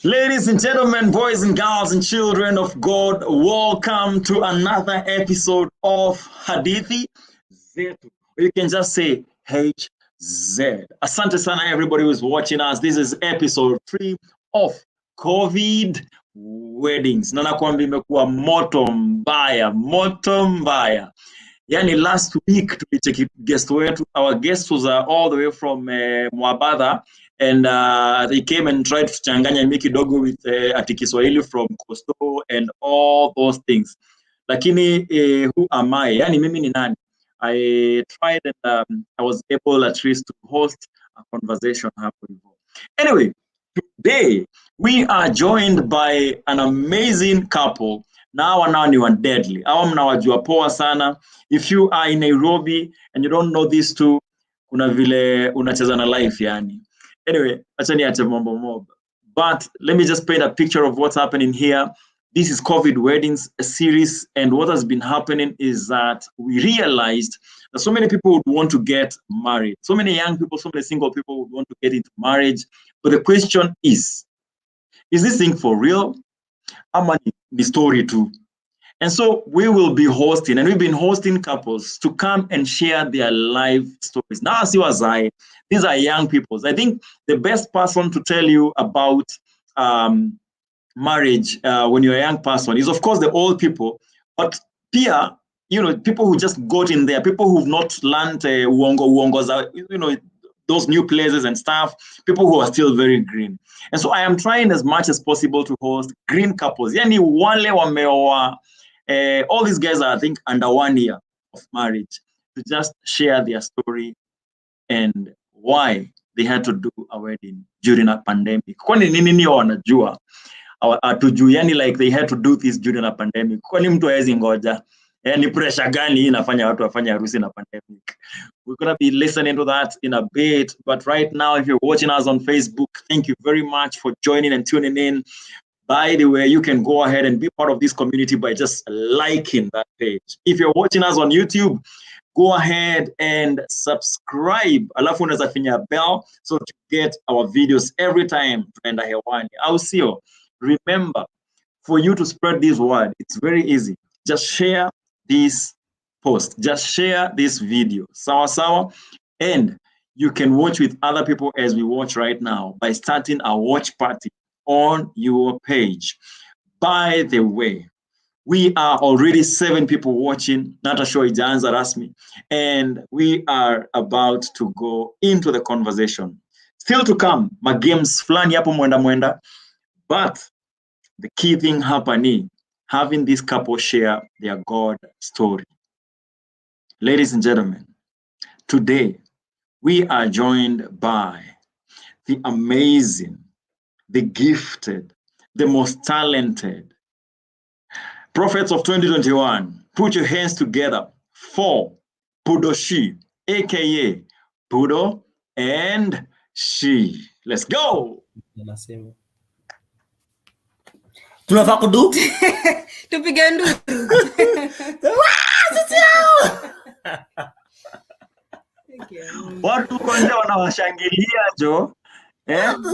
Ladies and gentlemen, boys and girls and children of God, welcome to another episode of Hadithi Zetu. You can just say HZ. Asante sana everybody who's watching us. This is episode 3 of COVID weddings. Na nakwambia imekuwa moto mbaya. Yani last week tulicheki guest wetu. Our guest was all the way from Mwabadha. And they came and tried to changanya mi kidogo with ati Kiswahili from Coastal and all those things. Lakini who am I? Yani mimi ni nani? I tried and I was able at least to host a conversation hapo hivyo. Anyway, today we are joined by an amazing couple. Now ni one deadly. Hawa mnawajua poa sana. If you are in Nairobi and you don't know these two, kuna vile unacheza na life yani. Anyway, but let me just paint a picture of what's happening here. This is COVID Weddings, a series, and what has been happening is that we realized that so many people would want to get married. So many young people, so many single people would want to get into marriage. But the question is this thing for real? Am I the story too? And so we will be hosting, and we've been hosting couples to come and share their life stories. Now, these are young people. I think the best person to tell you about marriage when you're a young person is, of course, the old people, but pia, people who just got in there, people who've not learned uongos, those new places and stuff, people who are still very green. And so I am trying as much as possible to host green couples. Yani wale wameoa. All these guys are, I think, under 1 year of marriage to just share their story and why they had to do a wedding during a pandemic. Kwani nini wanajua? Yani like they had to do this during a pandemic. Kwani mtu hawezi ngoja? Ni pressure gani inafanya watu wafanye harusi na pandemic? We're going to be listening to that in a bit. But right now, if you're watching us on Facebook, thank you very much for joining and tuning in. By the way, you can go ahead and be part of this community by just liking that page. If you're watching us on YouTube, go ahead and subscribe. Alafu unaweza finya bell so to get our videos every time tunaenda hewani. Au sio? Remember, for you to spread this word, it's very easy. Just share this post. Just share this video. Sawa. And you can watch with other people as we watch right now by starting a watch party on your page. By the way, we are already 7 people watching. Nata show ijaanza rasmi, and we are about to go into the conversation. Still to come, my games flani hapo mwenda. But the key thing hapa ni having this couple share their God story. Ladies and gentlemen, today we are joined by the amazing, the gifted, the most talented prophets of 2021. Put your hands together for PudoShii, aka Pudo and Shii. Let's go. Tunafaa kudu? Tupige nduru. Watu kwanza wanawashangilia jo.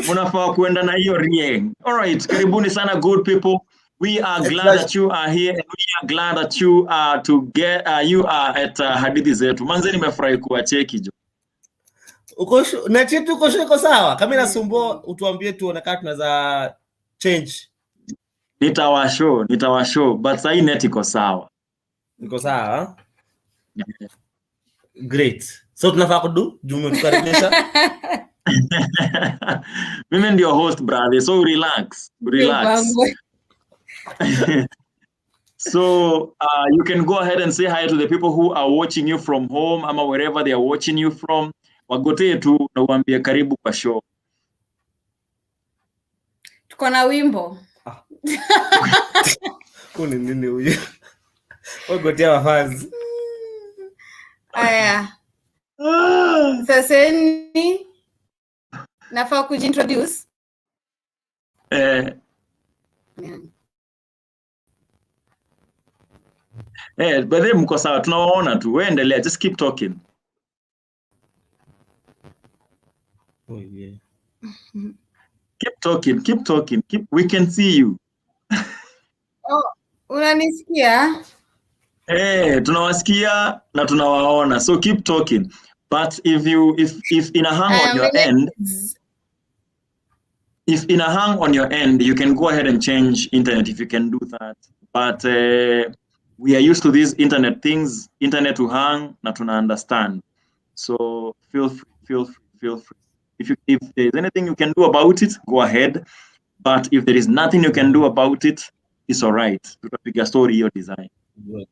Munafaa kuenda na hiyo rieng. All right, karibuni sana good people. We are glad that you are here, and we are glad that you are you are at Hadithi Zetu. Manze nimefurahi kuwacheki jo. Na chetu uko sawa? Kama inasumbua utuambie tuone kama tunaweza change. Nitawashow, but sasa net iko sawa. Iko sawa? Yeah. Great. So tunafaa kudu? Jumu tukaribisha. Mimi ndio host brother, so relax. So you can go ahead and say hi to the people who are watching you from home ama wherever they are watching you from. Wagotee tu na uambie karibu kwa show. Tuko na wimbo. Kuni nini huyu? Wagotea wafans. Aya. Sasa ni nafaa kujintroduce. But mko sawa, tunawaona tu. Wewe endelea, just keep talking. Oh yeah. Keep talking, keep talking. We can see you. Oh, unanisikia? Tunawasikia na tunawaona. So keep talking. But if in a hang on your end, if in a hang on your end, you can go ahead and change internet if you can do that. But we are used to these internet things, internet to hang, na tuna understand. So feel free. If there's anything you can do about it, go ahead. But if there is nothing you can do about it, it's all right. Tutapiga story your design. Good.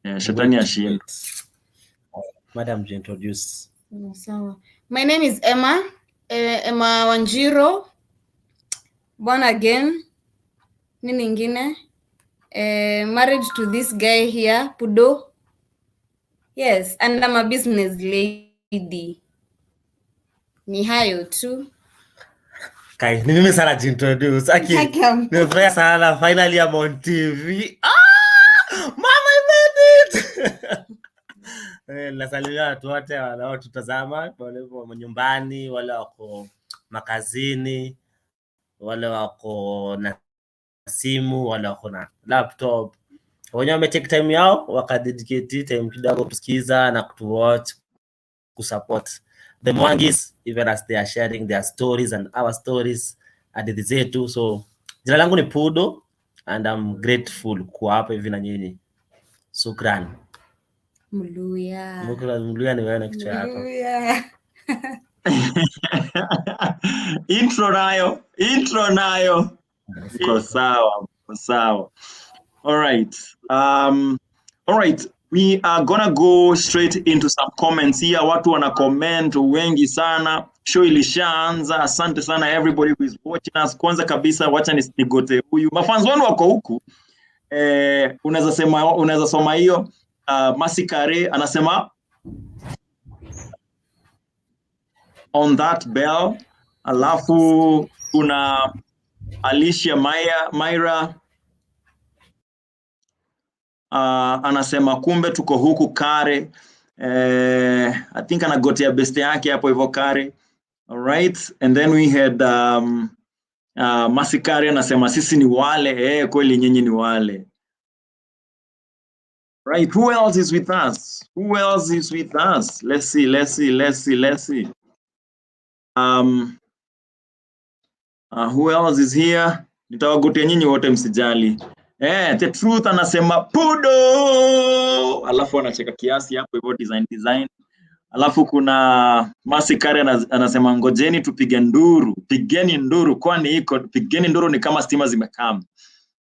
Shetani ashinde. Madam, introduce. Sawa. My name is Emma. Emma Wanjiro. Born again. Nini ingine? Married to this guy here, Pudo. Yes, and I'm a business lady. Ni hayo tu. Kai, ni mimi sana jintroduce. Aki, nimefurahi sana. Finally I'm on TV. Mama, I made it! Nasalimia watu wote wanaotutazama, wale wako nyumbani, wale wako makazini, wale wako na simu, wale wako na laptop. Wenye wametake time yao, wakadedicate time kidogo kusikiza na kutuwatch, kusupport the Mwangis, even as they are sharing their stories and our stories hadithi zetu. So jina langu ni Pudo and I'm grateful kuwa hapa hivi na nyinyi. Shukrani. Mluya. Mluya ni wewe na kichwa yako. Mluya. Intro nayo. Iko sawa. All right. We are gonna go straight into some comments here. Watu wana comment wengi sana. Show ilishaanza. Asante sana everybody who is watching us. Kwanza kabisa wacha nigote huyu. Mafans wanu wako huku. Unaweza soma hiyo. Masikare anasema on that bell. Alafu kuna Alicia Myra anasema kumbe tuko huku Kare. I think anagotea beste yake hapo hivyo Kare. All right, and then we had Masikare anasema sisi ni wale. Kweli nyinyi ni wale. Right, who else is with us? Let's see. Who else is here? Nitawagotea nyinyi wote msijali. The truth anasema Pudo. Alafu anacheka kiasi hapo hivyo design. Alafu kuna Masikare anasema ngojeni tupige nduru. Pigeni nduru kwani iko pigeni nduru ni kama stima zimekam.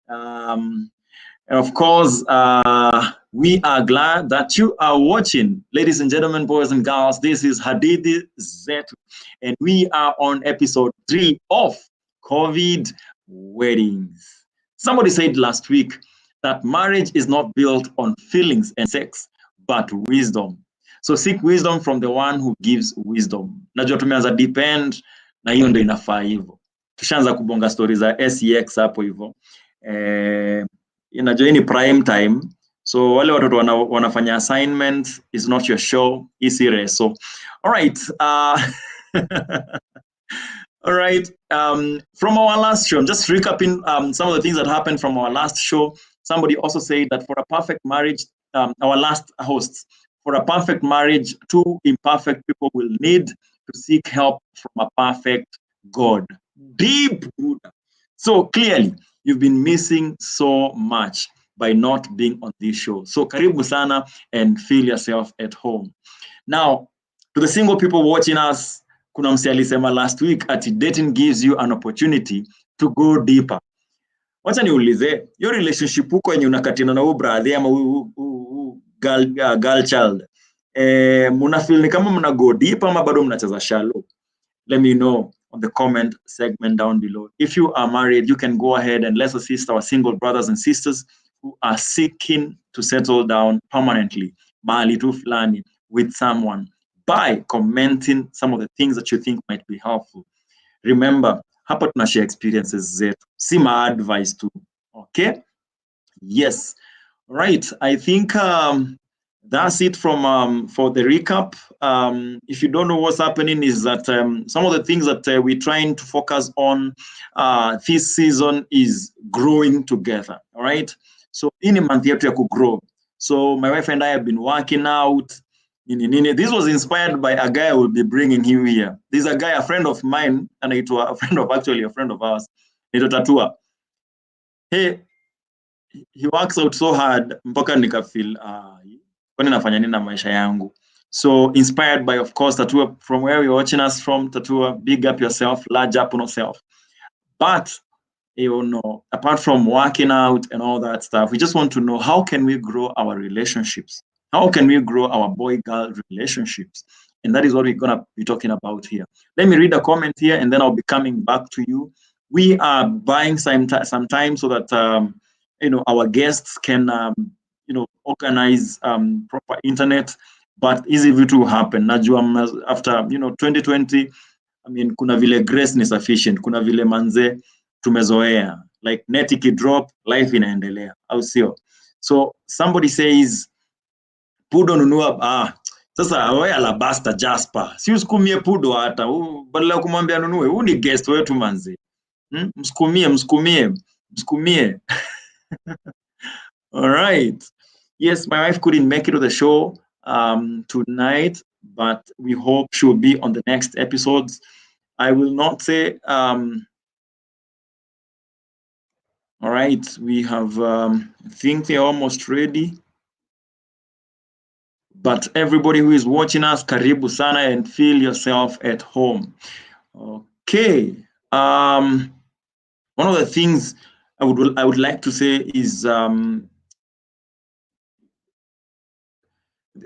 And of course, we are glad that you are watching. Ladies and gentlemen, boys and girls, this is Hadithi Zetu, and we are on episode 3 of COVID Weddings. Somebody said last week that marriage is not built on feelings and sex, but wisdom. So seek wisdom from the one who gives wisdom. Najua tumeanza depend, na hiyo ndio inafaa hivyo. Tushaanza kubonga stories za SEX hapo hivyo. Inajua ni prime time. So wale watoto wanafanya assignment is not your show, is serious. So all right. All right. From our last show, I'm just recapping some of the things that happened from our last show. Somebody also said that for a perfect marriage, our last hosts, for a perfect marriage, 2 imperfect people will need to seek help from a perfect God. Deep Buddha. So clearly, you've been missing so much by not being on this show. So karibu sana and feel yourself at home. Now, to the single people watching us, kuna msi alisema last week ati dating gives you an opportunity to go deeper. Wacha niulize, your relationship huko yenye unakatina na brother ama girl child, muna feel ni kama muna go deeper ama bado mnacheza shallow? Let me know on the comment segment down below. If you are married, you can go ahead and let's assist our single brothers and sisters who are seeking to settle down permanently, mahali tu fulani, with someone, by commenting some of the things that you think might be helpful. Remember, hapa tuna share experiences zetu, si ma advice tu. Okay? Yes. Right. I think that's it from for the recap. If you don't know what's happening, is that some of the things that we're trying to focus on this season is growing together. All right. So in a month, you have to grow. So my wife and I have been working out. This was inspired by a guy I will be bringing him here. This is a guy, a friend of mine, and a friend of ours. Tatua. Hey, he works out so hard mpaka nikafeel kwani nafanya nini na maisha yangu. So inspired by, of course, Tatua, from where you're watching us from. Tatua, big up yourself, large up on yourself. But you know, apart from working out and all that stuff, we just want to know, how can we grow our relationships? How can we grow our boy-girl relationships? And that is what we're going to be talking about here. Let me read a comment here, and then I'll be coming back to you. We are buying some time so that you know, our guests can you know, organize proper internet, but easy to happen. Najua after, you know, 2020, I mean, kuna vile grace ni sufficient, kuna vile manze tumezoea, like net ikidrop, life inaendelea, au sio? So somebody says, Pudo nunua, sasa wewe Alabasta Jasper, si usikumie Pudo hata, badala ya kumwambia nunue, huu ni guest wetu manze. Msukumie. All right. Yes, my wife couldn't make it to the show tonight, but we hope she'll be on the next episodes. I will not say, all right, we have, I think they're almost ready. But everybody who is watching us, karibu sana, and feel yourself at home. Okay. One of the things I would like to say is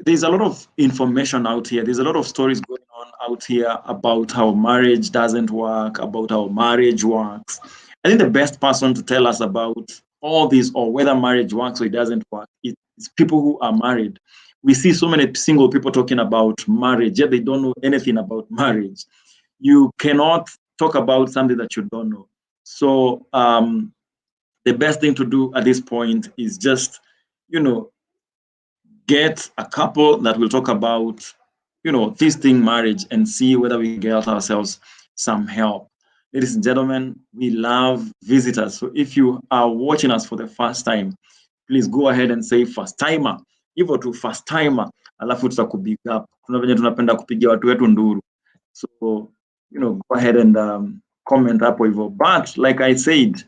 there's a lot of information out here. There's a lot of stories going on out here about how marriage doesn't work, about how marriage works. I think the best person to tell us about all this, or whether marriage works or it doesn't work, is people who are married. We see so many single people talking about marriage, yet they don't know anything about marriage. You cannot talk about something that you don't know. So the best thing to do at this point is just, you know, get a couple that will talk about, you know, this thing, marriage, and see whether we can get ourselves some help. Ladies and gentlemen, we love visitors. So if you are watching us for the first time, please go ahead and say first timer. Hivyo tu first timer, alafu tutakubig up. Kuna venye tunapenda kupigia watu wetu nduru. So, you know, go ahead and comment hapo hivyo. But like I said,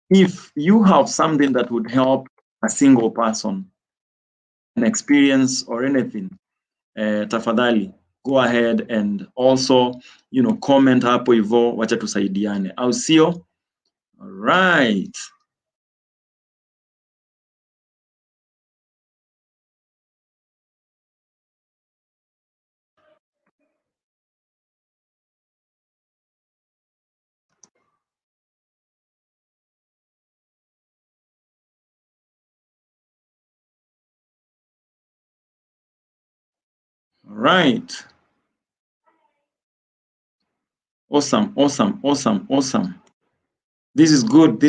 if you have something that would help a single person, an experience or anything, tafadhali go ahead and also, you know, comment hapo hivyo, wacha tusaidiane, au sio? All right. All right. Awesome. This is good.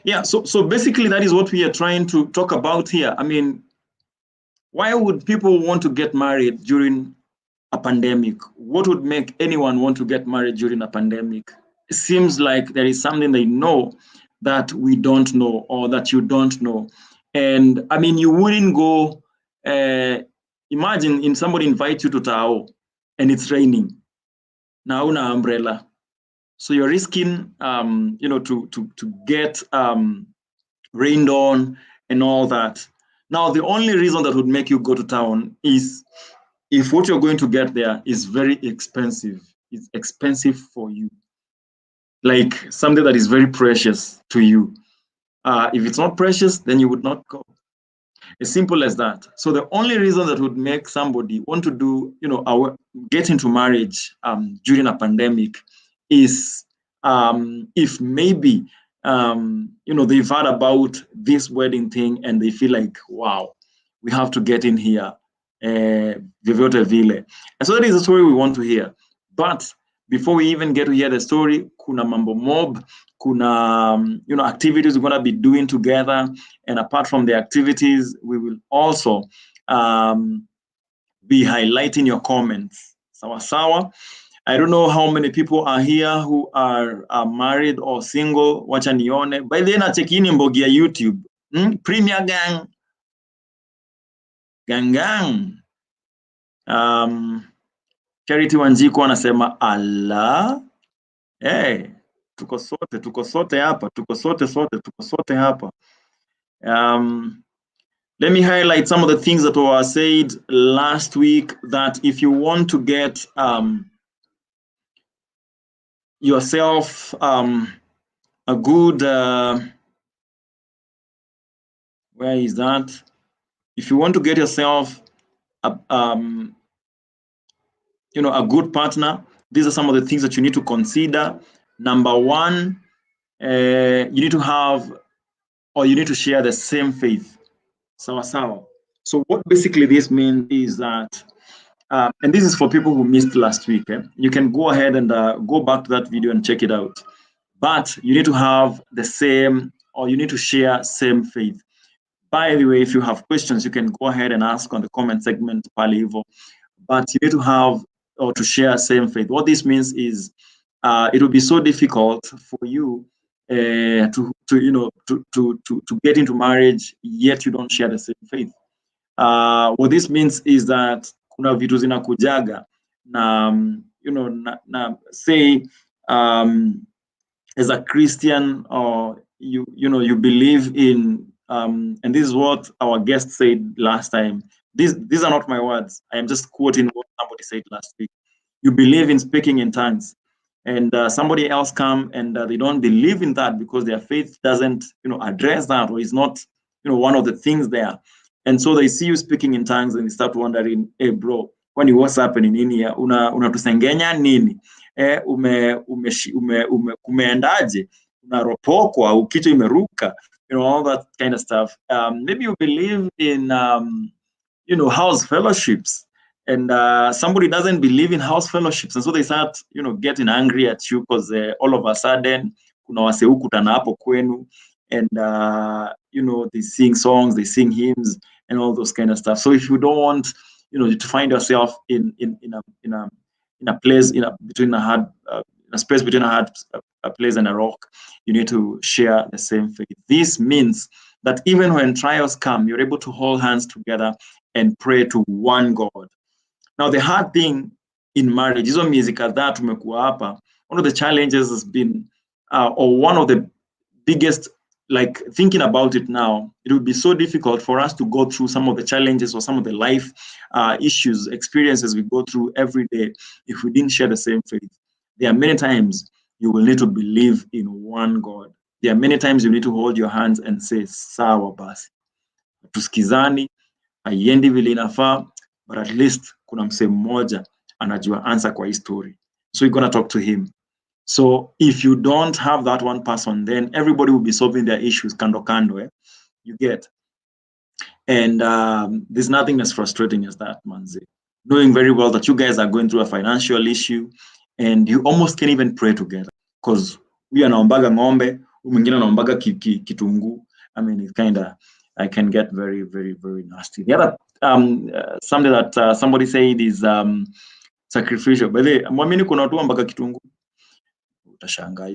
Yeah, so basically that is what we are trying to talk about here. I mean, why would people want to get married during a pandemic? What would make anyone want to get married during a pandemic? It seems like there is something they know that we don't know, or that you don't know. And I mean, you wouldn't go, imagine somebody invites you to Tao and it's raining. Now una umbrella. So you're risking, you know, to get rained on and all that. Now, the only reason that would make you go to town is if what you're going to get there is very expensive. It's expensive for you. Like something that is very precious to you. If it's not precious, then you would not go. As simple as that. So the only reason that would make somebody want to do, you know, get into marriage during a pandemic is if maybe, you know, they've heard about this wedding thing and they feel like, wow, we have to get in here. And so that is the story we want to hear. But before we even get to hear the story, kuna mambo mob, kuna activities we're gonna be doing together, and apart from the activities, we will also be highlighting your comments. Sawa sawa. I don't know how many people are here who are married or single. Wacha nione. By the way, nachekini mbogi ya YouTube. Premier gang. Gang. Charity Wanjiku anasema ala. Hey, tuko sote hapa. Let me highlight some of the things that were said last week, that if you want to get yourself a good where is that? If you want to get yourself a good partner, these are some of the things that you need to consider. Number one, you need to have, or you need to share the same faith. Sawa sawa. So what basically this means is that, and this is for people who missed last week, you can go ahead and go back to that video and check it out. But you need to have the same, or you need to share same faith. By the way, if you have questions, you can go ahead and ask on the comment segment, Palivo. But you need to have, or to share same faith. What this means is, it will be so difficult for you to get into marriage, yet you don't share the same faith. What this means is that kuna vitu zinakujaga na say as a Christian, or you believe in and this is what our guest said last time. These are not my words. I am just quoting what somebody said last week. You believe in speaking in tongues, and somebody else come and they don't believe in that because their faith doesn't address that, or is not one of the things there. And so they see you speaking in tongues and they start wondering, hey bro, what's happening in here? Unatusengenya nini? Kumeendaje? Unaropokwa, ukitu imeruka, all that kind of stuff. Maybe you believe in house fellowships, and somebody doesn't believe in house fellowships, and so they start getting angry at you because all of a sudden kuna wase hukutana hapo kwenu, and they sing songs, they sing hymns, and all those kind of stuff. So if you don't want to find yourself in a place between a space between a place and a rock, you need to share the same faith. This means that even when trials come, you're able to hold hands together and pray to one God. Now, the hard thing in marriage, hizo miezi kadhaa tumekuwa hapa, one of the challenges has been, or one of the biggest, like thinking about it now, it would be so difficult for us to go through some of the challenges or some of the life issues, experiences we go through every day if we didn't share the same faith. There are many times you will need to believe in one God. There are many times you need to hold your hands and say, sawa basi, tusikizani, haiendi vile inafaa, but at least kuna msee mmoja anajua answer kwa hii story. So you're going to talk to him. So if you don't have that one person, then everybody will be solving their issues kando kando, you get. And there's nothing as frustrating as that, manze. Knowing very well that you guys are going through a financial issue and you almost can't even pray together because we are naombaga ng'ombe, mwingine naombaga kitungu. I mean, it I can get very, very, very nasty. The other something that somebody said is sacrificial. But mwamini kuna watu ambaka kitungu. Utashangaa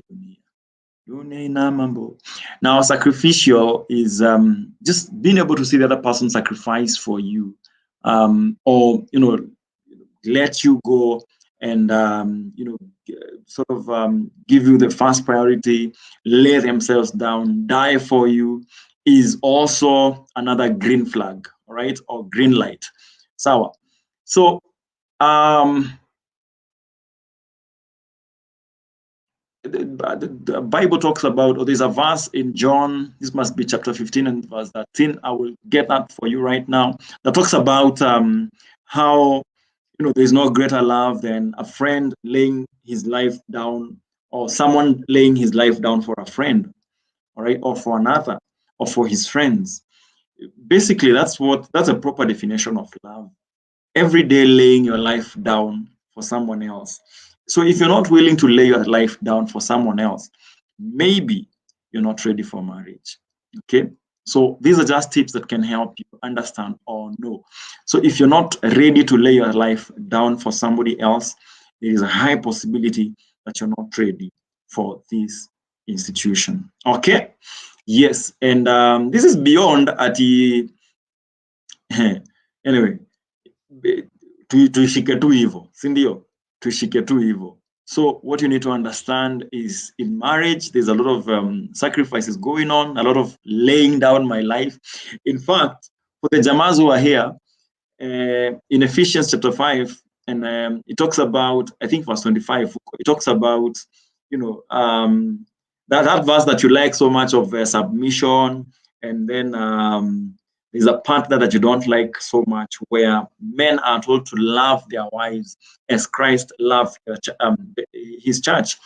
dunia ina mambo. Now, sacrificial is just being able to see the other person sacrifice for you, or let you go and sort of give you the first priority, lay themselves down, die for you, is also another green flag, all right, or green light. So the Bible talks about, or there's a verse in John, this must be chapter 15 and verse 13. I will get that for you right now. That talks about how there's no greater love than a friend laying his life down, or someone laying his life down for a friend, all right, or for another, or for his friends. Basically, that's a proper definition of love. Every day laying your life down for someone else. So if you're not willing to lay your life down for someone else, maybe you're not ready for marriage. Okay. So these are just tips that can help you understand or know. So if you're not ready to lay your life down for somebody else, there is a high possibility that you're not ready for this institution. Okay. Yes. And this is beyond at the anyway, tuishike tu hivyo, si ndio? Tuishike tu hivyo. So what you need to understand is in marriage, there's a lot of sacrifices going on, a lot of laying down my life. In fact, for the Jamas who are here, in Ephesians chapter 5, and it talks about, I think verse 25, it talks about, you know, that verse that you like so much of submission, and then there's a part that you don't like so much where men are told to love their wives as Christ loved his church,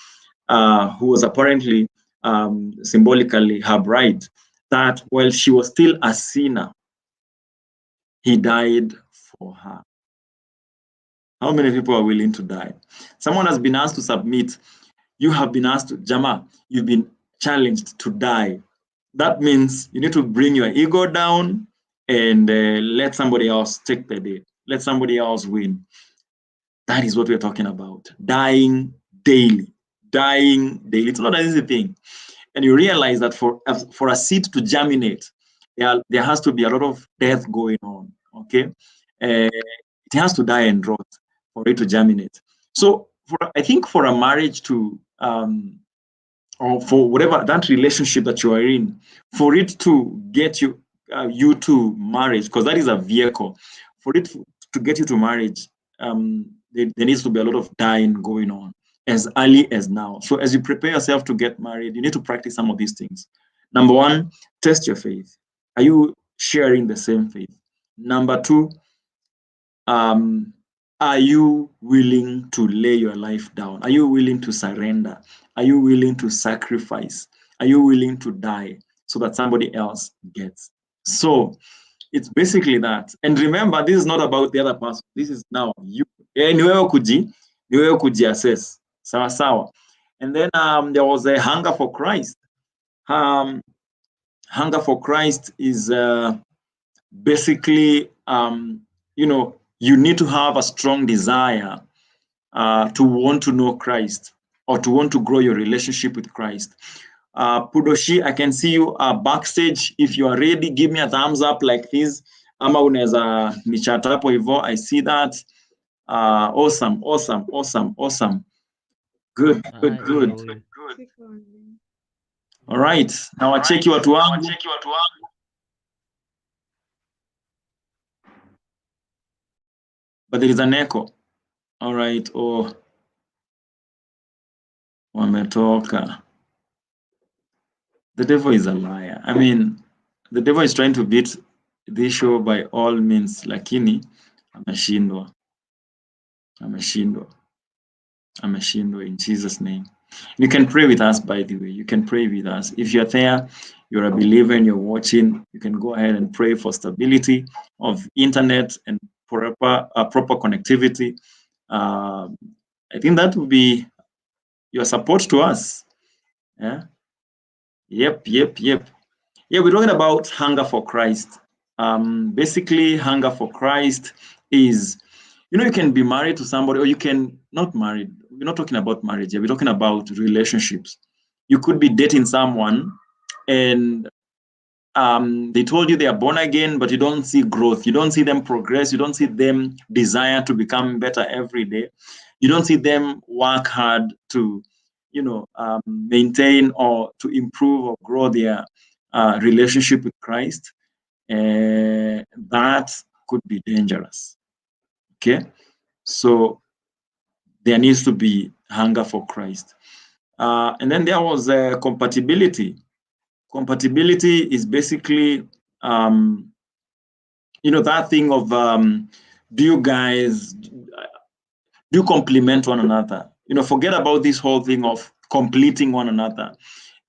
who was apparently symbolically her bride, that while she was still a sinner, he died for her. How many people are willing to die? Someone has been asked to submit. You have been asked to, Jama, you've been challenged to die. That means you need to bring your ego down and let somebody else take the day. Let somebody else win. That is what we're talking about. Dying daily. Dying daily. It's not an easy thing. And you realize that for a seed to germinate, there has to be a lot of death going on. Okay? It has to die and rot for it to germinate. So I think for a marriage to or for whatever that relationship that you are in, for it to get you to marriage, because that is a vehicle, for it to get you to marriage, there needs to be a lot of dying going on as early as now. So as you prepare yourself to get married, you need to practice some of these things. Number one, test your faith. Are you sharing the same faith? Number two, are you willing to lay your life down? Are you willing to surrender? Are you willing to sacrifice? Are you willing to die so that somebody else gets? So it's basically that. And remember, this is not about the other person. This is now you. Ni wewe kujiassess. Sawa sawa. And then there was a hunger for Christ. Hunger for Christ is basically, you know, you need to have a strong desire to want to know Christ or to want to grow your relationship with Christ. PudoShii, I can see you backstage. If you are ready, give me a thumbs up like this. Ama unaweza nichata hapo hivyo. I see that. Awesome. Good. All right. Now wacheki watu wangu. But there is an echo. All right. Oh, wametoka. The devil is a liar. I mean, the devil is trying to beat this show by all means, lakini ameshindwa in Jesus' name. You can pray with us, by the way. You can pray with us. If you're there, you're a believer and you're watching, you can go ahead and pray for stability of internet and proper connectivity. I think that would be your support to us. Yeah. Yep. Yeah, we're talking about hunger for Christ. Basically, hunger for Christ is, you know, you can be married to somebody or you can not married. We're not talking about marriage here. We're talking about relationships. You could be dating someone and they told you they are born again, but you don't see growth. You don't see them progress. You don't see them desire to become better every day. You don't see them work hard to, you know, maintain or to improve or grow their relationship with Christ. That could be dangerous. Okay, so there needs to be hunger for Christ. And then there was compatibility. Compatibility is basically, you know, that thing of do you complement one another? You know, forget about this whole thing of completing one another.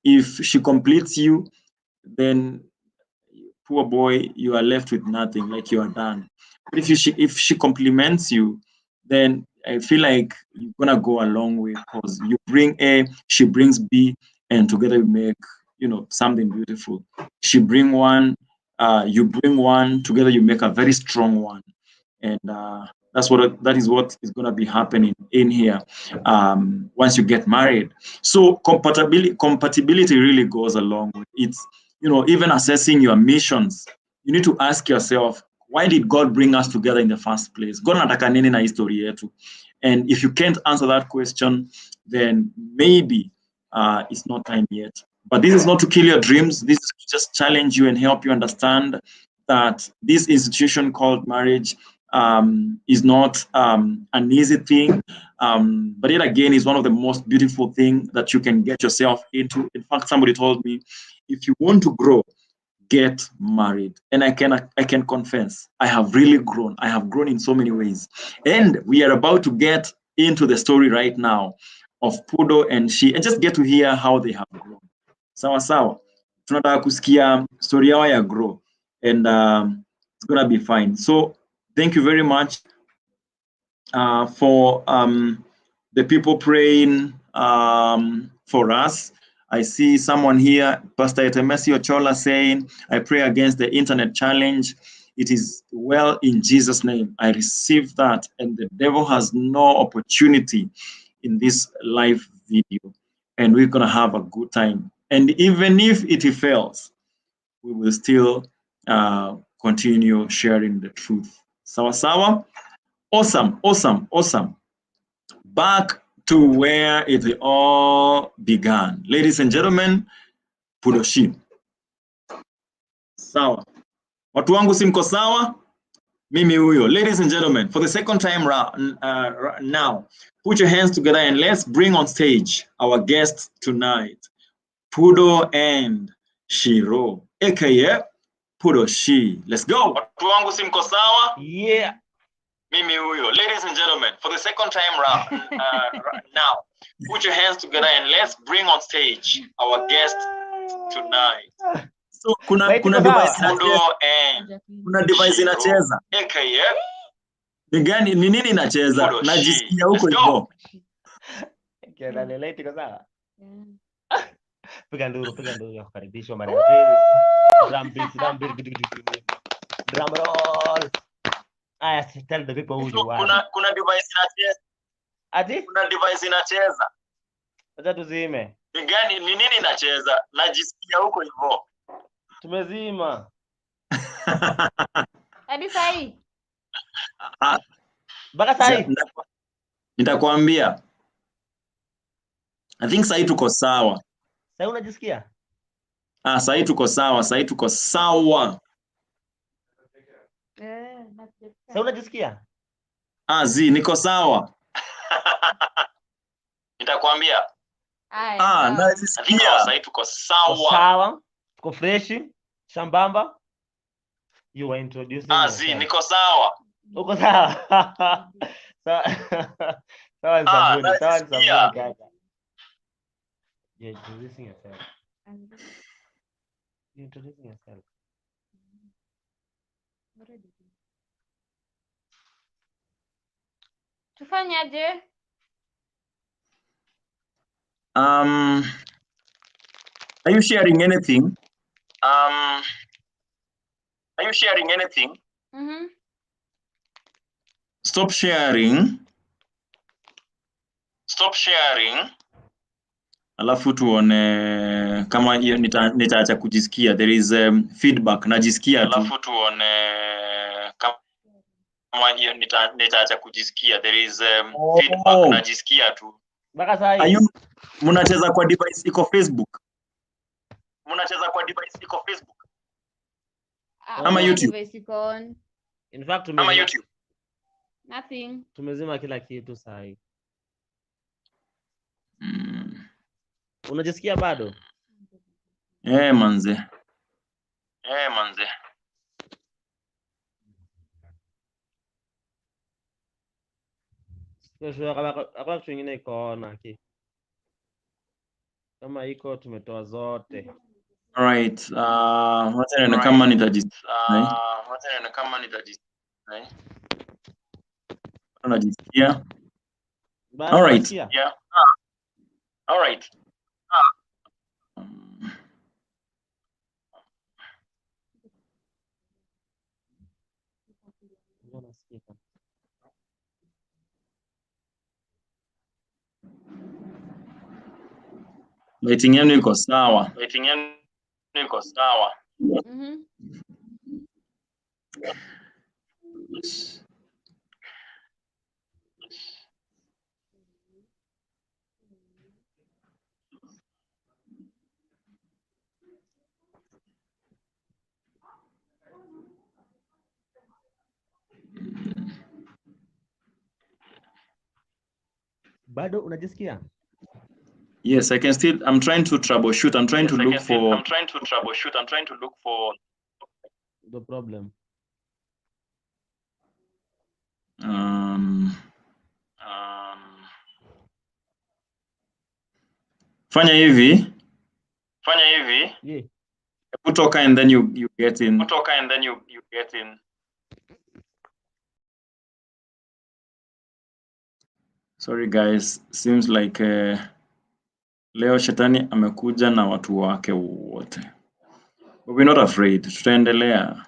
If she completes you, then poor boy, you are left with nothing, like you are done. But if she compliments you, then I feel like you're gonna go a long way because you bring A, she brings B, and together you make, you know, something beautiful. She bring one, you bring one, together you make a very strong one, and that is what is gonna be happening in here once you get married. So compatibility really goes along with it. You know, even assessing your missions, you need to ask yourself, why did God bring us together in the first place? God anataka nini na history yetu? And if you can't answer that question, then maybe it's not time yet. But this is not to kill your dreams. This is to just challenge you and help you understand that this institution called marriage is not an easy thing. But it again is one of the most beautiful things that you can get yourself into. In fact, somebody told me, if you want to grow, get married. And I can confess, I have really grown. I have grown in so many ways. And we are about to get into the story right now of Pudo and Shii, and just get to hear how they have grown. Sawa sawa. Tunataka kusikia story yao ya grow, and it's gonna be fine. So thank you very much for the people praying for us. I see someone here, Pastor Etemesi Ochola, saying, I pray against the internet challenge. It is well in Jesus' name. I receive that, and the devil has no opportunity in this live video, and we're going to have a good time. And even if it fails, we will still continue sharing the truth. Sawa sawa? Awesome, awesome, awesome. Back to where it all began. Ladies and gentlemen, PudoShii. Sawa. Watu wangu simko sawa? Mimi huyo. Ladies and gentlemen, for the second time now, put your hands together and let's bring on stage our guests tonight, Pudo and Shiro, aka PudoShii. Let's go. Watu wangu simko sawa? Yeah. Mimi huyo. Ladies and gentlemen, for the second time now, put your hands together and let's bring on stage our guest tonight. So kuna device inacheza. Kuna device inacheza. AKA. Ni gani, ni nini inacheza? Najisikia huko hivyo. Kiona lele tiko sawa. Piga nduru ya kukaribishwa mara ya pili. Drum roll. I tell the people who you are. Kuna device inacheza. Ati? Kuna device inacheza. Acha tuzime. Ni gani, ni nini inacheza? Najisikia huko hivyo. Tumezima. Hadi sahi. Baka sahi. Nitakwambia. I think sahi tuko sawa. Sahi unajisikia? Sahi tuko sawa, sahi tuko sawa. Sahi unajisikia? Niko sawa. Nitakwambia. Najisikia. Sahi tuko sawa. Sawa. Tuko fresh. Shambamba. You were introducing. Niko sawa. Uko sawa. Sawa. Sawa sabuni. Sawa sabuni kaka. You're introducing yourself. You're introducing yourself. Tufanyaje? Are you sharing anything? Are you sharing anything? Stop sharing. Stop sharing. Alafu tuone kama nitaacha kujisikia. There is feedback. Najisikia tu. Alafu tuone kama nitaacha kujisikia. There is feedback. Najisikia tu. Baka sahi. Munacheza kwa device iko Facebook? Munacheza kwa device iko Facebook? Ama YouTube? In fact, ama YouTube? Nothing. Tumezima kila kitu sahi. Unajisikia bado? Manze. Sio kama kitu kingine iko na ki. Kama iko tumetoa zote. All right. Wacha kama nitajisikia. Unajisikia? All right. Yeah. All right. Lighting yenu iko sawa. Bado unajisikia? Yes, I can still. I'm trying to troubleshoot. I'm trying to look for. I'm trying to troubleshoot. I'm trying to look for the problem. Fanya hivi. Yeah. Kutoka and then you get in. Sorry guys, seems like leo shetani amekuja na watu wake wote. But we're not afraid. Tutaendelea.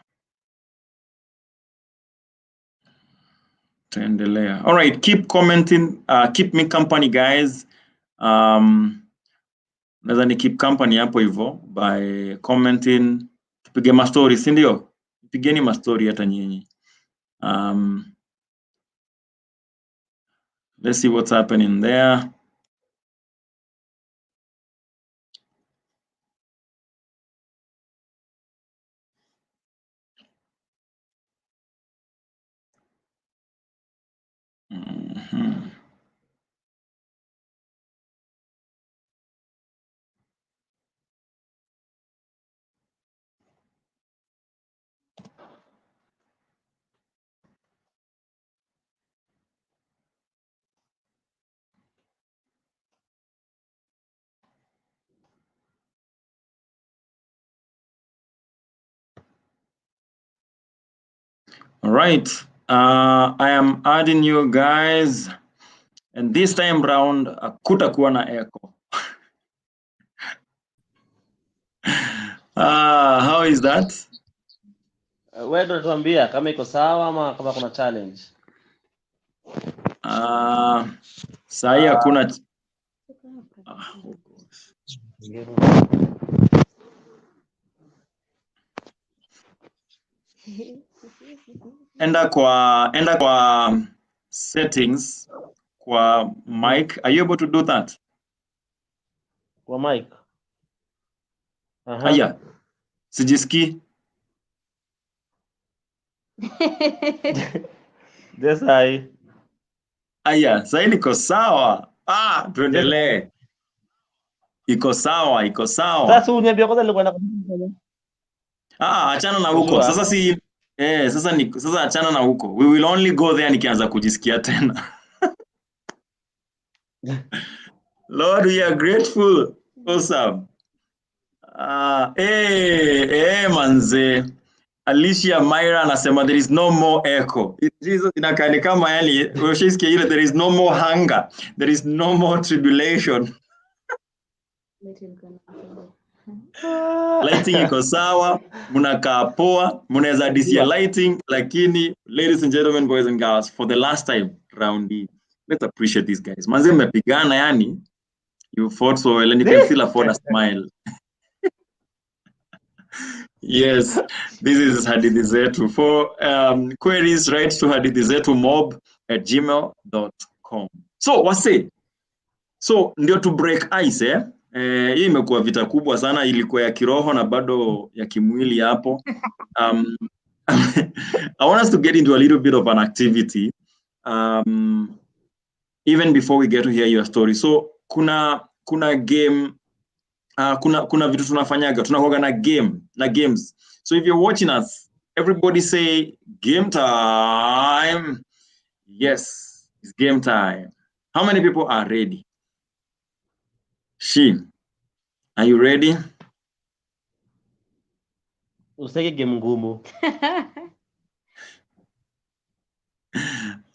All right, keep commenting, keep me company guys. Naweza ni keep company hapo hivyo by commenting. Tupige ma story, si ndio? Pigeni ma story hata nyinyi. Let's see what's happening there. All right, I am adding you guys, and this time round kutakuwa na echo. How is that? Wewe ndo tuambia kama iko sawa ama kama kuna challenge. Sahi hakuna. Enda kwa settings kwa mic. Are you able to do that? Kwa mic. Aya. Sijiski. Yes, I. Aya, sahi niko sawa. Tuendelee. Iko sawa. Sasa uniambia kwanza nilikuwa na achana na huko. Sasa si sasa achana na huko. We will only go there nikianza kujisikia tena. Lord, we are grateful. Awesome. Manze. Alicia Myra anasema there is no more echo. Jesus inakani kama yani ushisikia ile there is no more hunger. There is no more tribulation. Lighting iko sawa, mnakaa poa, mnaweza disia lighting, lakini ladies and gentlemen, boys and girls, for the last time round hii, let's appreciate these guys. Manze mmepigana yani, you fought so well and you can still afford a smile. Yes, this is Hadithi Zetu. For queries, write to hadithizetumob@gmail.com. So, wase? So, ndio to break ice, hii imekuwa vita kubwa sana, ilikuwa ya kiroho na bado ya kimwili hapo. I want us to get into a little bit of an activity, even before we get to hear your story. So, kuna game, kuna vitu tunafanyaga, tunakuwa na games. So if you're watching us, everybody say game time. Yes, it's game time. How many people are ready? Shii, are you ready? Useke game ngumu.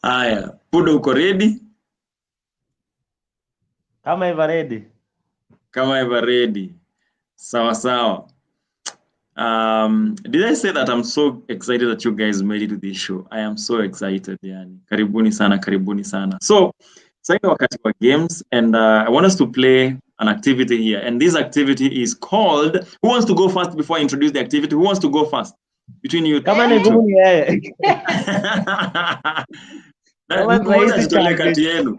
Aya, Pudo uko ready? Kama ever ready. Kama ever ready. Sawa sawa. Did I say that I'm so excited that you guys made it to this show? I am so excited, yani. Karibuni sana, karibuni sana. So, sasa wakati wa games, and I want us to play an activity here. And this activity is called, who wants to go first before I introduce the activity? Who wants to go first? Between you Kama ni ngumu ni yeye. Kati yenu.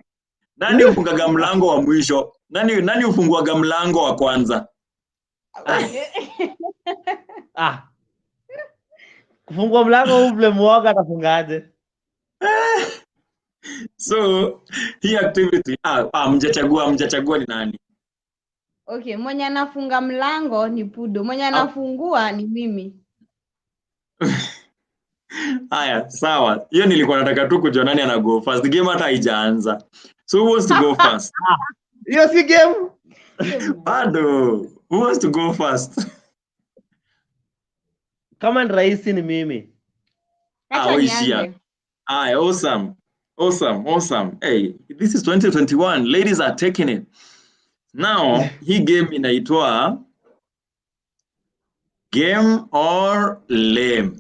Nani ufungaga mlango wa mwisho? Nani ufunguaga mlango wa kwanza? Kufungua mlango ule muoga atafungaje? So, hii activity mjachagua ni nani? Okay, mwenye anafunga mlango ni Pudo. Mwenye anafungua ni mimi. Haya, sawa. Hiyo nilikuwa nataka tu kujua nani ana go first. The game hata haijaanza. So who wants to go first? Hiyo si game. Bado. Who wants to go first? Kama ni rahisi ni mimi. Awesome. Awesome. Hey, this is 2021. Ladies are taking it. Now, hii game inaitwa Game or Lame.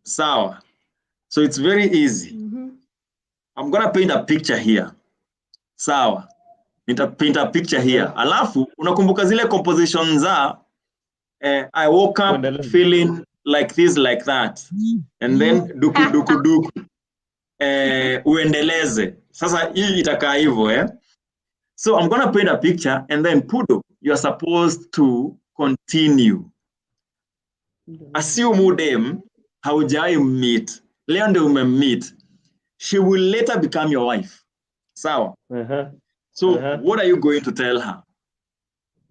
Sawa. So it's very easy. I'm going to paint a picture here. Sawa. Paint a picture here. Alafu, unakumbuka zile composition za I woke up feeling like this, like that. And then duku. Uendeleze. Sasa hii itakaa hivyo, So I'm going to paint a picture, and then Pudo, you're supposed to continue. Assume udem haujai meet. Leo ndio umemmeet. She will later become your wife. Sawa? So what are you going to tell her?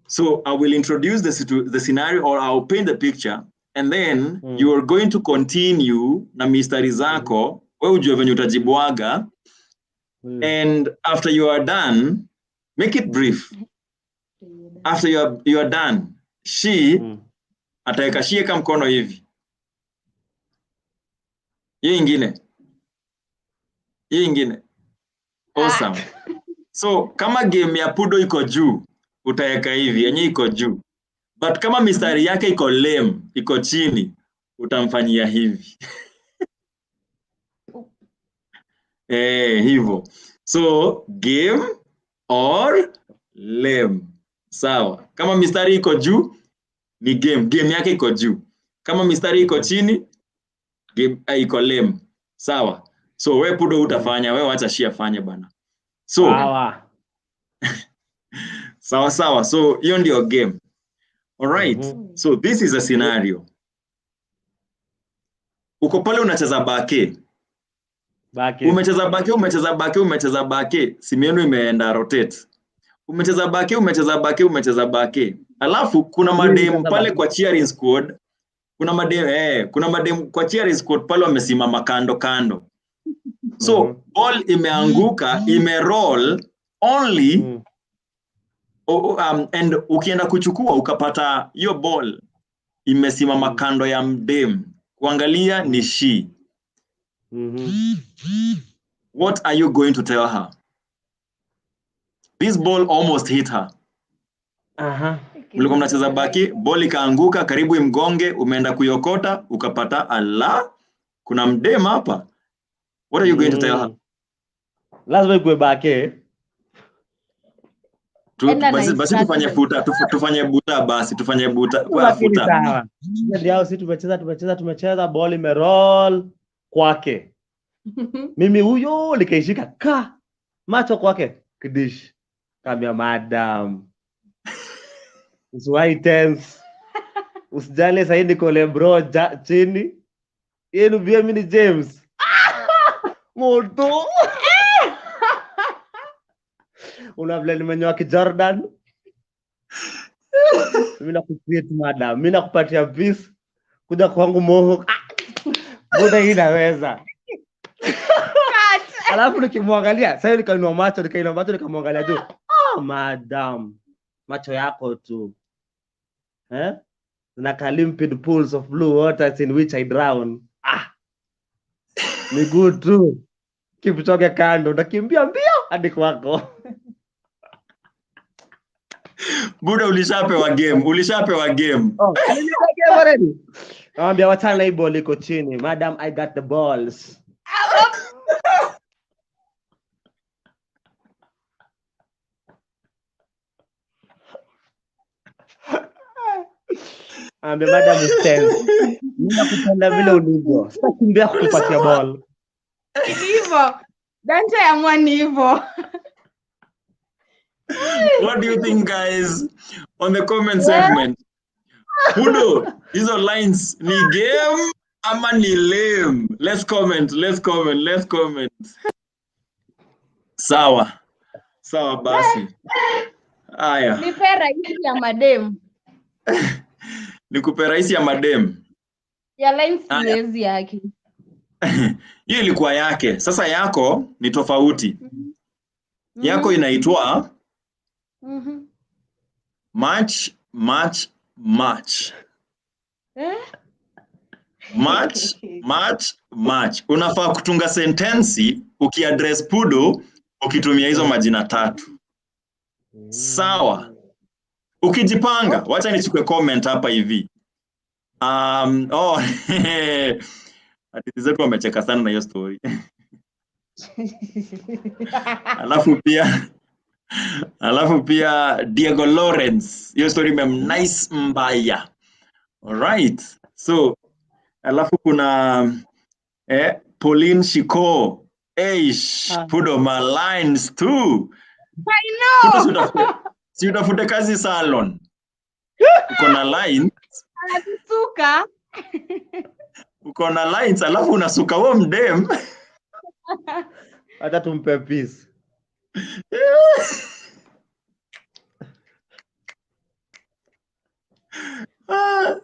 So I will introduce the scenario, or I'll paint the picture, and then you are going to continue na mistari zako, wewe ujue venye utajibuaga, and after you are done, make it brief. After you are done, Shii ataweka shieka mkono hivi. Hiyo ingine. Awesome. So kama game ya Pudo iko juu, utaweka hivi, yenye iko juu. But kama mistari yake iko lame, iko chini, utamfanyia hivi. Hivyo. So game or lame. Sawa. Kama mistari iko juu, ni game yake iko juu. Kama mistari iko chini, game iko lame. Sawa. So wewe Pudo utafanya, wewe acha Shii afanye bana. So sawa. So hiyo ndio game. All right. So this is a scenario. Uko pale unacheza bake. Umecheza bake. Simu yenu imeenda rotate. Umecheza bake. Alafu kuna madem pale kwa cheering squad. Kuna madem kwa cheering squad pale wamesimama kando. So ball imeanguka, imeroll only and ukienda kuchukua ukapata hiyo ball imesimama kando ya mdem. Kuangalia ni Shii. What are you going to tell her? This ball almost hit her. Mlikuwa mnacheza baki, ball ikaanguka karibu imgonge, umeenda kuyokota, ukapata ala, kuna mdem hapa. What are you going to tell her? Lazima ikue bake. Basi tufanye buta basi, tufanye buta kwa futa. Sawa. Ndio sisi tumecheza ball imeroll kwake. Mimi huyo likaishika macho kwake kidish. Kama madam. Usiwai tense. Usijali sasa niko lebro chini. Yenu vya mini James. Moto. Una vile nimenyoa Jordan. Mimi nakupia madam, mimi nakupatia peace. Kuja kwangu moho. Buda inaweza. Alafu nikimwangalia, sasa nikainua macho nikamwangalia juu. Madam. Macho yako tu. Like limpid pools of blue waters in which I drown. Ni good too. Kipchoge kando, nakimbia mbio hadi kwako. Buda ulishapewa game. Oh, alinipa game already. Naambia wachana na hii ball iko chini. Madam, I got the balls. Naambia madam tense. Nina kupenda vile ulivyo. Sitakimbia kukupatia ball. Hivyo. Dante amua ni hivyo. What do you think, guys, on the comment segment? Pudo, hizo lines ni game ama ni lame? Let's comment. Sawa basi. Aya. Nipe rahisi ya madem. Nikupe rahisi ya madem. Ya lines lazy yake. Hiyo ilikuwa yake. Sasa yako ni tofauti. Yako inaitwa match. Match. Unafaa kutunga sentensi ukiaddress Pudo ukitumia hizo majina 3. Sawa. Ukijipanga, wacha nichukue comment hapa hivi. Hadithi zetu wamecheka sana na hiyo story. Alafu pia Diego Lawrence, hiyo story nice mbaya. Alright. So, alafu kuna Pauline Shiko. Pudo my lines too. I know. Si utafute kazi salon. Uko na lines. Anasuka. Uko na lines alafu unasuka wewe mdem. Hata tumpe peace.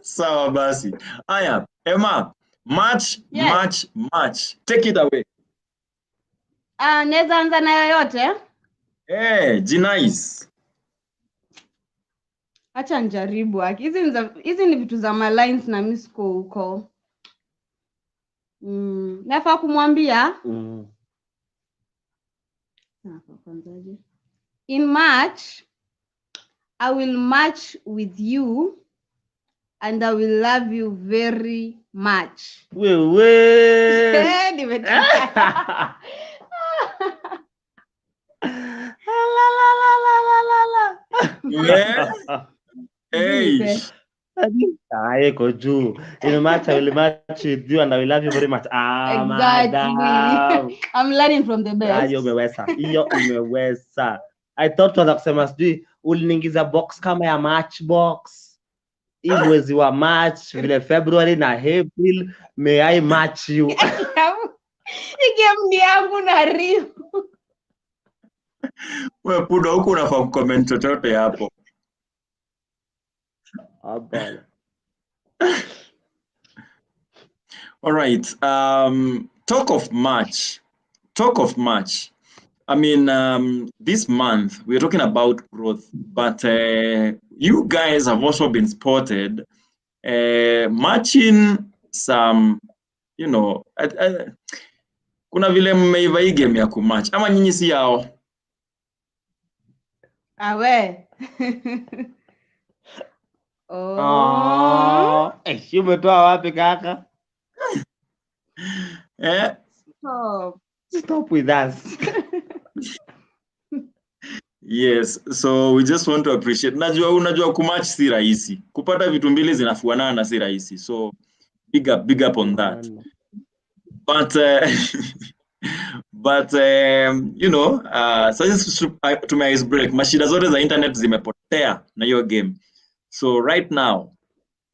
Sawa basi. Aya, Emma, match. Take it away. Naweza anza na yoyote? Nice. Acha njaribu haki. Hizi ni vitu za my lines na mimi siko huko. Nafaa kumwambia? In March, I will march with you and I will love you very much. Wewe. Iko juu. In March, I will match with you and I will love you very much. Exactly. I'm learning from the best. Hiyo umeweza. I thought wala kusema sijui uliniingiza box kama ya March box. Hii mwezi wa March, vile February na April, may I match you. Game ni yangu na Rio. Wewe Pudo huko unafaa comment chochote hapo. Abala. All right. Talk of March. I mean, this month we're talking about growth, but you guys have also been spotted matching some, kuna vile mmeiva hii game ya kumatch. Ama nyinyi si yao? Awe. Umetoa wapi kaka? Stop with us. Yes, so we just want to appreciate. Unajua kumatch si rahisi. Kupata vitu mbili zinafuanana si rahisi. So big up on that. But so just to my ice break, mashida zote za internet zimepotea na hiyo game. So right now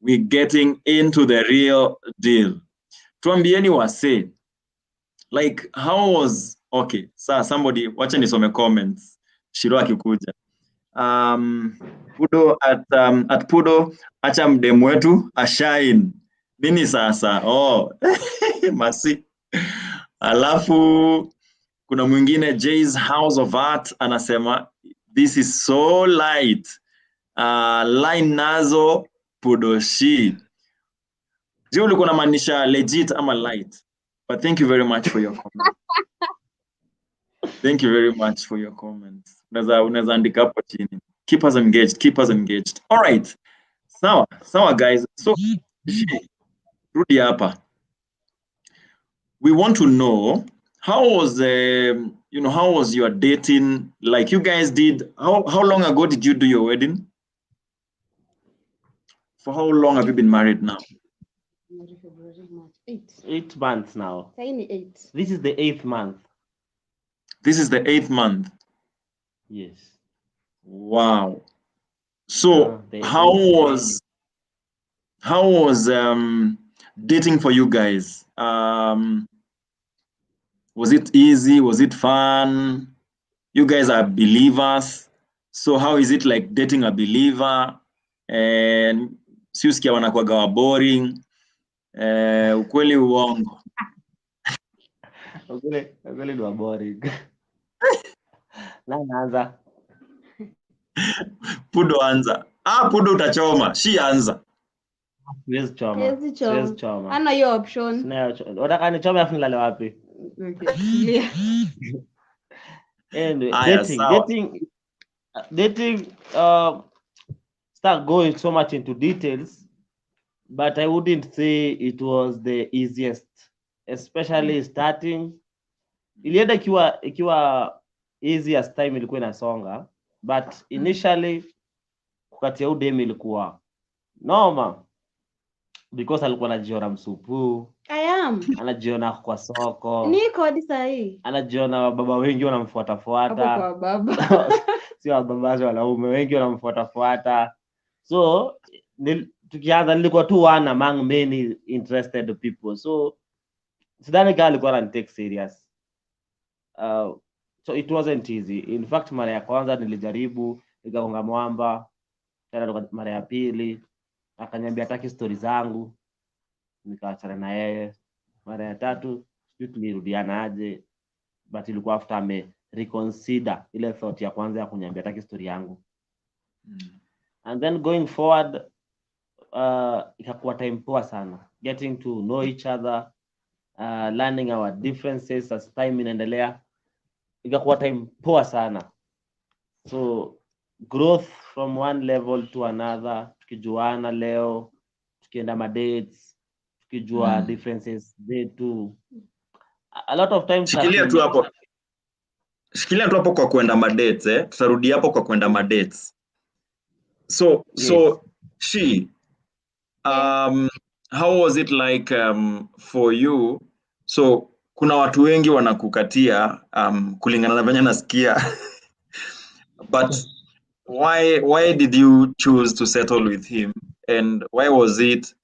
we're getting into the real deal. Tuambieni wase, like how was somebody wacha nisome comments. Shiro akikuja. Pudo at Pudo acha mdemu wetu ashine. Nini sasa? Masi. Alafu kuna mwingine Jay's House of Art anasema this is so light. Line nazo PudoShii. Je, ulikuwa unamaanisha legit ama light? But thank you very much for your comment. Thank you very much for your comments. Unaweza andika hapo chini. Keep us engaged. Keep us engaged. All right. Sawa guys. So rudi hapa. We want to know how was how was your dating, like you guys did? How long ago did you do your wedding? For how long have you been married now? 8 months now. 8. This is the 8th month. This is the 8th month. Yes. Wow. So how was dating for you guys? Was it easy? Was it fun? You guys are believers. So how is it like dating a believer? And si usikia wanakuwaga wa boring. Ukweli uongo. Ukweli ni wa boring. Nani anza? Pudo anza. Pudo utachoma. Shii anza. Siwezi choma. Ana hiyo option. Unataka nichome afu nilale wapi? Okay. Anyway, dating start going so much into details, but I wouldn't say it was the easiest, especially starting. Ilienda ikiwa easy as time ilikuwa inasonga, but initially kukatia udemi ilikuwa noma because alikuwa anajiona msupu. Anajiona kwa soko. Niko hadi sahi. Anajiona baba wengi wanamfuata. Hapo kwa baba. Sio baba wanaume wengi wanamfuata. So tukianza nilikuwa tu one among many interested people. So sidhani kama alikuwa anitake serious. So it wasn't easy. In fact, mara ya kwanza nilijaribu nikagonga mwamba. Tena mara ya pili akaniambia hataki stories zangu. Nikaachana na yeye. Mara ya tatu tulirudiana aje, but ilikuwa after me reconsider ile thought ya kwanza ya kuniambia hataki story yangu. And then going forward ikakuwa time poa sana, getting to know each other, learning our differences as time inaendelea. Ikakuwa time poa sana. So growth from one level to another, tukijuana leo, tukienda ma dates, tukijua differences zetu. A lot of times shikilia tu hapo kwa kwenda ma dates, tutarudi hapo kwa kwenda ma dates. So Shii, how was it like for you? So kuna watu wengi wanakukatia kulingana na venye nasikia. But why did you choose to settle with him, and why was it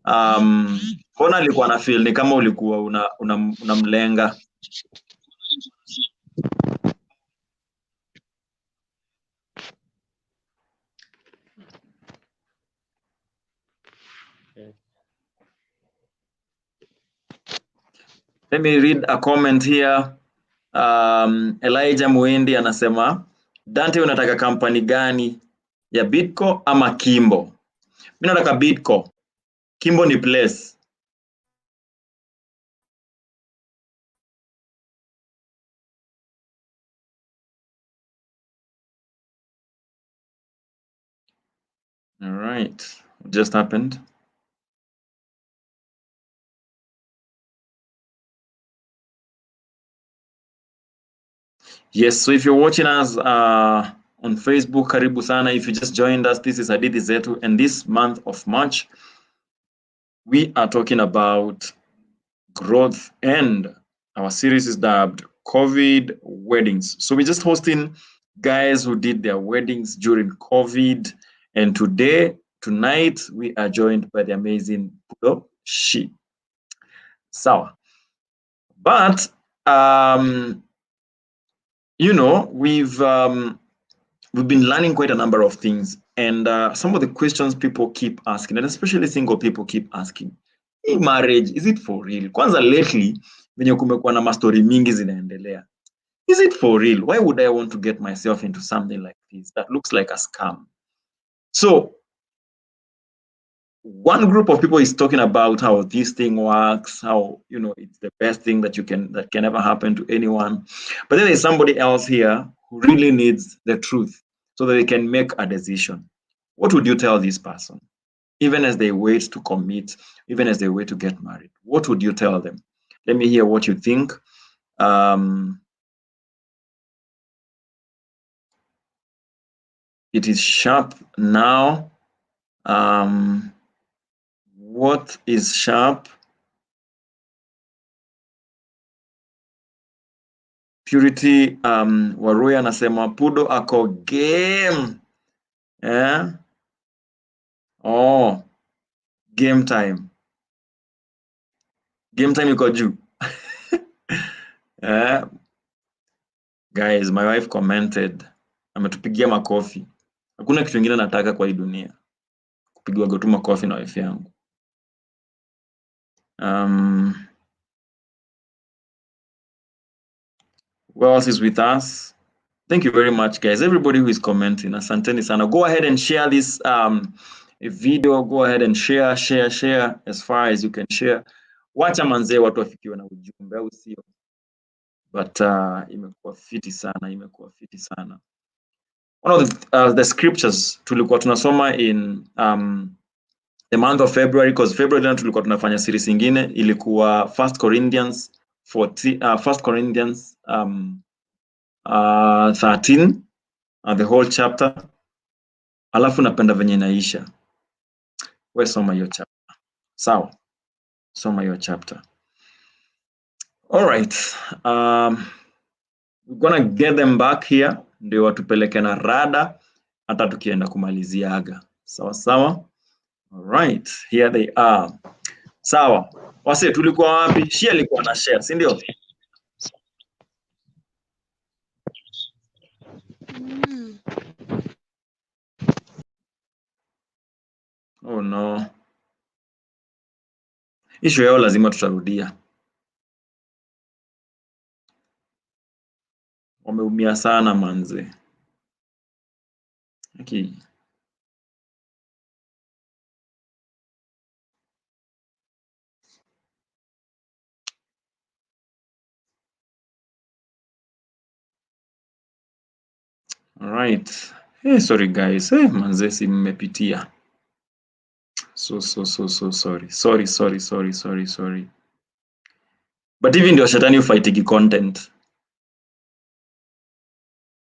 mbona alikuwa na feel ni kama ulikuwa unamlenga? Let me read a comment here. Elijah Muendi anasema, Dante, unataka kampani gani? Ya Bitco ama Kimbo? Mimi nataka Bitco. Kimbo ni place. All right. What just happened? Yes, so if you're watching us on Facebook, karibu sana. If you just joined us, this is Hadithi Zetu, and this month of March, we are talking about growth, and our series is dubbed COVID Weddings. So we're just hosting guys who did their weddings during COVID, and tonight, we are joined by the amazing PudoShii. Sawa. But you know, we've been learning quite a number of things, and some of the questions people keep asking, and especially single people keep asking, in marriage, is it for real? Kwanza lately, venye kumekuwa na mastori mingi zinaendelea. Is it for real? Why would I want to get myself into something like this that looks like a scam? So one group of people is talking about how this thing works, how, you know, it's the best thing that can ever happen to anyone. But then there's somebody else here who really needs the truth. so that they can make a decision. What would you tell this person? Even as they wait to commit, even as they wait to get married, what would you tell them? Let me hear what you think. It is sharp now. What is sharp? Purity Waruya anasema Pudo ako game. Yeah. Oh, game time. Game time iko juu. Yeah. Guys, my wife commented, ametupigia makofi. Hakuna kitu kingine nataka kwa hii dunia, kupigiwa tu makofi na wife yangu. Who else is with us? Thank you very much, guys. Everybody who is commenting, asanteni sana. Go ahead and share this video. Go ahead and share as far as you can share. Wacha manzee watu wafikiwe na ujumbe, au sio? But imekuwa fiti sana. One of the scriptures tulikuwa tunasoma in the month of February, because February na tulikuwa tunafanya series ingine, ilikuwa 1 Corinthians 13, the whole chapter. Alafu napenda venye inaisha. We soma your chapter. Sawa. Soma your chapter. All right. We're gonna get them back here. Ndio watupeleke na rada hata tukienda kumaliziaga. Sawa. All right. Here they are. Sawa. Wase tulikuwa wapi? Shii alikuwa na share, si ndio? Oh no. Issue yao lazima tutarudia. Wameumia sana manze. Okay. All right. Hey, sorry guys. Hey, manze si mmepitia. So sorry. Sorry. But even ndio shetani ufaitiki content.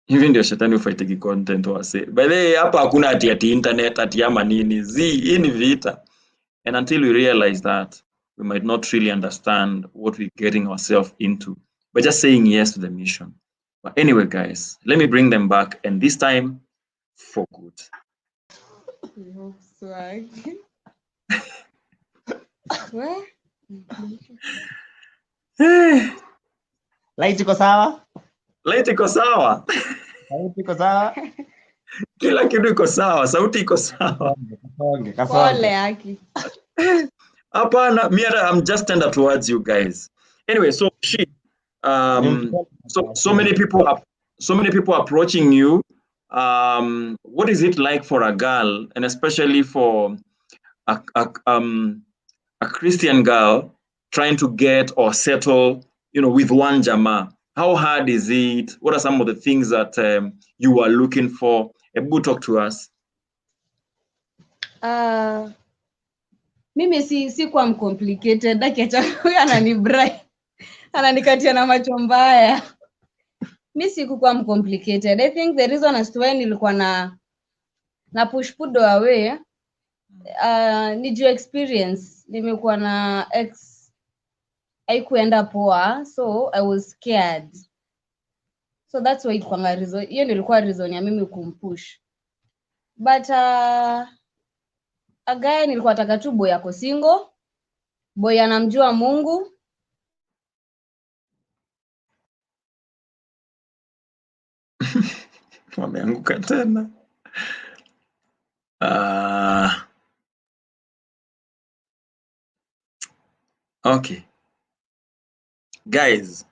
Even ndio shetani ufaitiki content wase. By the way, hapa hakuna ati internet ati ama nini. Hii ni vita. And until we realize that, we might not really understand what we're getting ourselves into. But just saying yes to the mission. But anyway, guys, let me bring them back, and this time for good. We hope so. Where? Light iko sawa? Light iko sawa. Light iko sawa? Kila kitu iko sawa, sauti iko sawa. Pole haki. Hapana, I'm just tender towards you guys. Anyway, so Shii, so many people approaching you. What is it like for a girl, and especially for a Christian girl trying to get or settle, with one jamaa? How hard is it? What are some of the things that you are looking for? Ebu, talk to us. Mimi si kwa mcomplicated. Dakiacha huyu ananikatia na macho mbaya. Mimi si kwa mcomplicated. I think the reason as to why nilikuwa na push Pudo away, ni your experience. Nimekuwa na ex haikuenda poa, so I was scared. So that's why kwa reason. Hiyo ndio ilikuwa reason ya mimi kumpush. But a guy nilikuwa nataka tu boy yako single, boy anamjua Mungu. Wameanguka tena. Okay. Guys,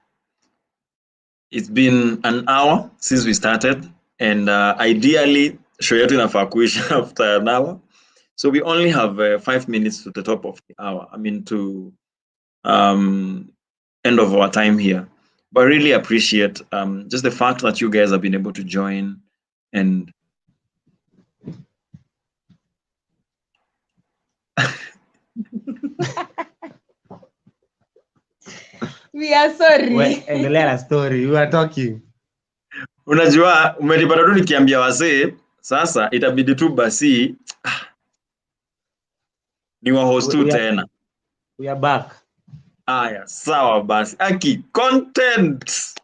it's been an hour since we started, and ideally show yetu inafaa kuisha after an hour. So we only have 5 minutes to the top of the hour. I mean, to end of our time here. But I really appreciate just the fact that you guys have been able to join and We are sorry. Endelea na story. We are talking. Unajua umenipata tu nikiambia wasee sasa itabidi tu basi ni wa host tu tena. We are back. Aya, sawa basi. Aki content.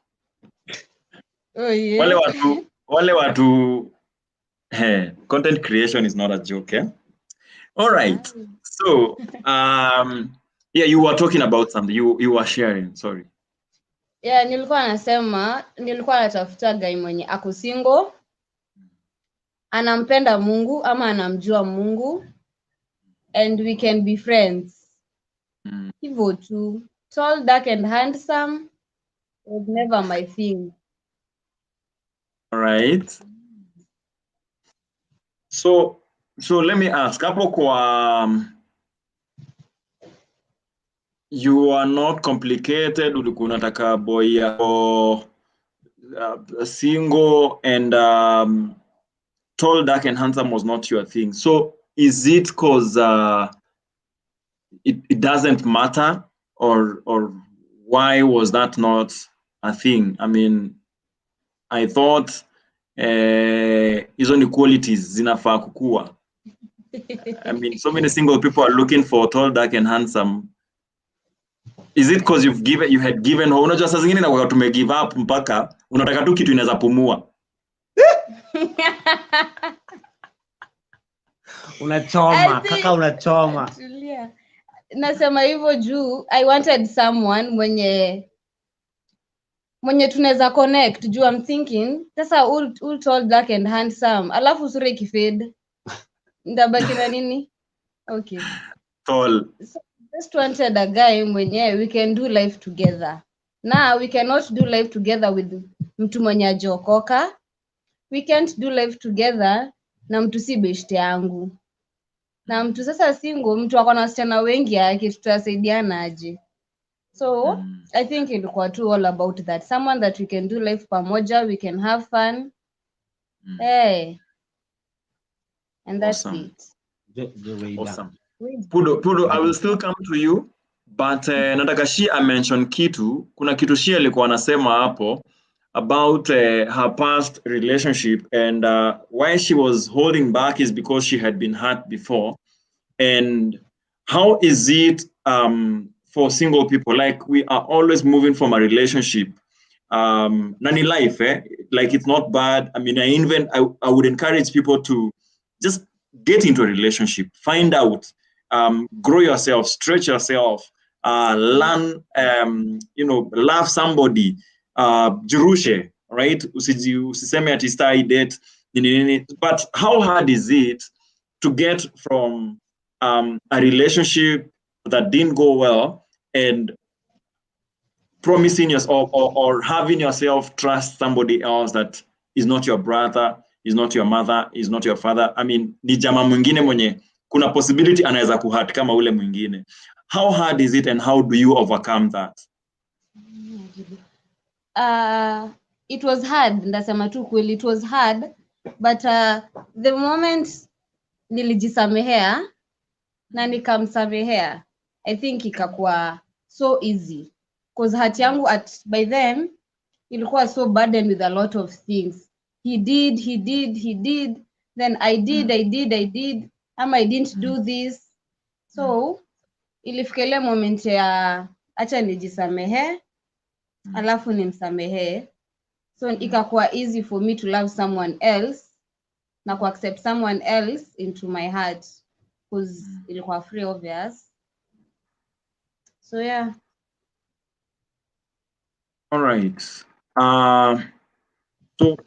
Oh yeah. Wale watu content creation is not a joke, eh? All right. So, yeah, you were talking about something. You were sharing, sorry. Yeah, nilikuwa natafuta guy mwenye ako single, anampenda Mungu ama anamjua Mungu, and we can be friends. Hivyo tu. Tall, dark and handsome was never my thing. All right. So let me ask, hapo kwa you are not complicated, ulikuwa unataka boy yako single, and tall, dark and handsome was not your thing. So is it because it doesn't matter, or why was that not a thing? I mean, I thought hizo ni qualities zinafaa kukua. I mean, so many single people are looking for tall, dark and handsome. Is it because you had given hope? Unajua saa zingine na tume give up mpaka unataka tu kitu inaweza pumua. Unachoma, kaka unachoma. Nasema hivyo juu I wanted someone mwenye tunaweza connect. Juu I'm thinking sasa all tall, dark and handsome, alafu sura ikifade ndabaki na nini? Okay. Tall. So just wanted a guy mwenye we can do life together. Now we cannot do life together with mtu mwenye ajokoka. We can't do life together na mtu si beshte yangu. Na mtu sasa single, mtu akona wasichana wengi yake, tutasaidiana aje? So I think ilikuwa tu all about that. Someone that we can do life pamoja, we can have fun. Hey. And that's awesome. It. Awesome. Pudo, I will still come to you, but nataka Shii mention kitu. Kuna kitu Shii alikuwa anasema hapo about her past relationship, and why she was holding back is because she had been hurt before. And how is it for single people? Like, we are always moving from a relationship. Nani life, like, it's not bad. I mean, I would encourage people to just get into a relationship, find out, grow yourself, stretch yourself, learn, love somebody, jirushe, right? Usiseme ati star date, but how hard is it to get from a relationship that didn't go well and promising yourself or having yourself trust somebody else that is not your brother, is not your mother, is not your father? I mean, ni jamaa mwingine mwenye kuna possibility anaweza kuhurt kama ule mwingine. How hard is it, and how do you overcome that? It was hard, ndasema tu kweli, it was hard, but the moment nilijisamehea na nikamsamehea, I think ikakuwa so easy, because heart yangu by then ilikuwa so burdened with a lot of things. He did, then I did, I didn't do this. So ilifikiria moment ya acha nijisamehe alafu nimsamehe, so ikakuwa easy for me to love someone else na ku accept someone else into my heart, because ilikuwa free obvious. So yeah. All right. So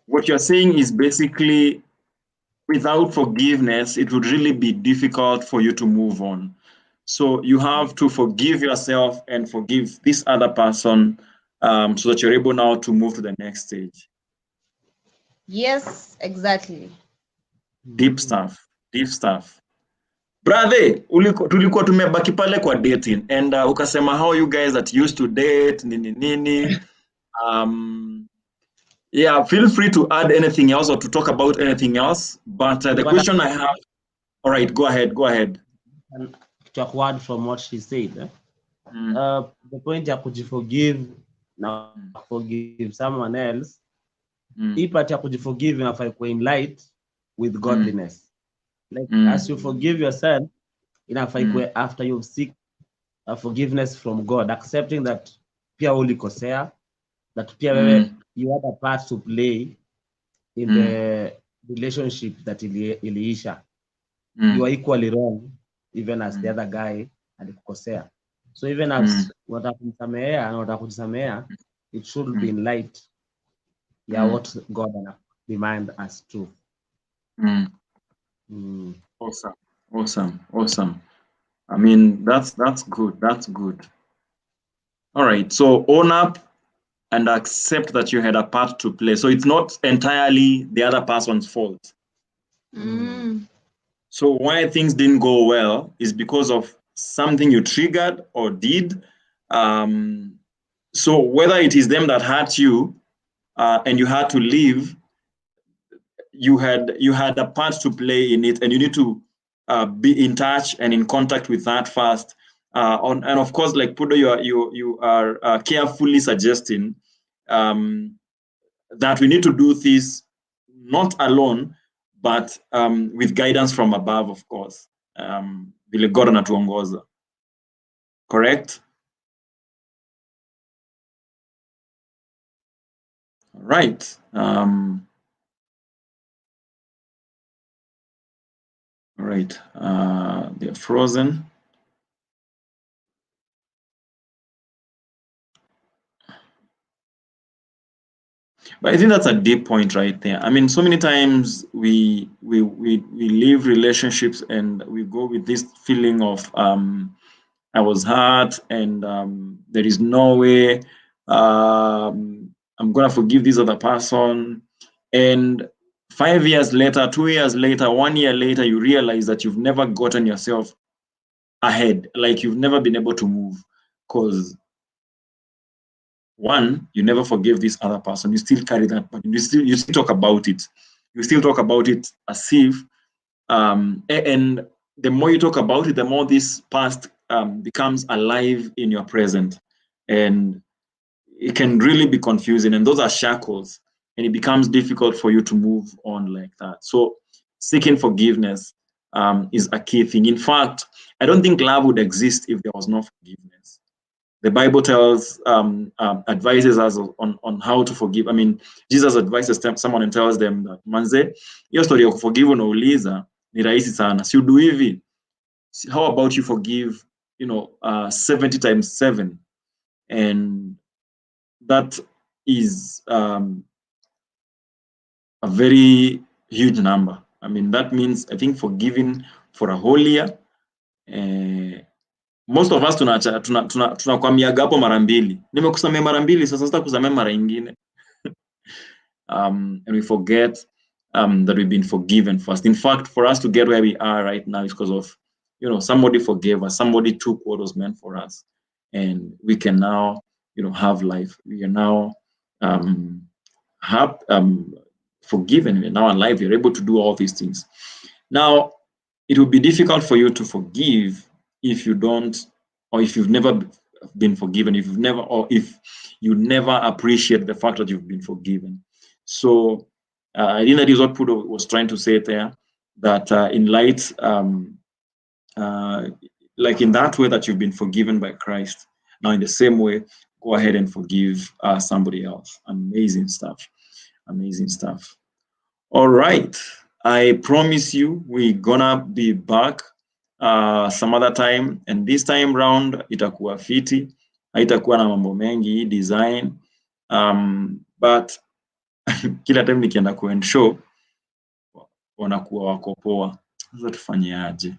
what you're saying is basically, without forgiveness, it would really be difficult for you to move on. So you have to forgive yourself and forgive this other person, so that you're able now to move to the next stage. Yes, exactly. Deep stuff. Brother, tulikuwa tumebaki pale kwa dating, and ukasema how you guys that used to date nini. Yeah, feel free to add anything else or to talk about anything else. But the question I have, all right, go ahead. Talk word from what she said. the point ya kujiforgive na forgive someone else, hii part ya kujiforgive inafai kuwa in light with godliness. Like as you forgive yourself, inafai kuwa after you've seek forgiveness from God, accepting that pia ulikosea, that pia wewe you had a part to play in the relationship that iliisha. You are equally wrong even as the other guy alikukosea. So even as watakumsamehea na watakujisamehea, it should be in light what God demand us to. Awesome. I mean, that's good. That's good. All right. So own up and accept that you had a part to play. So it's not entirely the other person's fault. So why things didn't go well is because of something you triggered or did. So whether it is them that hurt you and you had to leave, you had a part to play in it, and you need to be in touch and in contact with that first. And of course, like Pudo, you are carefully suggesting that we need to do this not alone, but with guidance from above, of course. Vile God anatuongoza. Correct? All right. All right. They're frozen. But I think that's a deep point right there. I mean, so many times we leave relationships and we go with this feeling of I was hurt and there is no way I'm gonna forgive this other person. And 5 years later, 2 years later, 1 year later, you realize that you've never gotten yourself ahead, like you've never been able to move, because one, you never forgave this other person. You still carry that, but you still talk about it. You still talk about it as if, and the more you talk about it, the more this past becomes alive in your present, and it can really be confusing. And those are shackles, and it becomes difficult for you to move on like that. So, seeking forgiveness is a key thing. In fact, I don't think love would exist if there was no forgiveness. The Bible tells, advises us on how to forgive. I mean, Jesus advises someone and tells them that, manze, hiyo story ya kuforgive unauliza ni rahisi sana. Si udu hivi. How about you forgive, 70 times 7? And that is a very huge number. I mean, that means, I think, forgiving for a whole year. Most of us tunakwamiaga hapo mara mbili. Nimekusamea mara mbili, sasa sitakusamea mara ingine. And we forget that we've been forgiven first. In fact, for us to get where we are right now is because of, somebody forgave us, somebody took what was meant for us, and we can now, have life. We are now forgiven. We're now alive. We're able to do all these things. Now, it will be difficult for you to forgive if you don't, or if you've never been forgiven, if you never appreciate the fact that you've been forgiven. So I think that is what Pudo was trying to say there, that in light, like in that way that you've been forgiven by Christ, now in the same way, go ahead and forgive somebody else. Amazing stuff. All right. I promise you we're gonna be back some other time, and this time round itakuwa fiti, haitakuwa na mambo mengi design, but kila time nikienda kuend show wanakuwa wako poa. Sasa tufanyaje?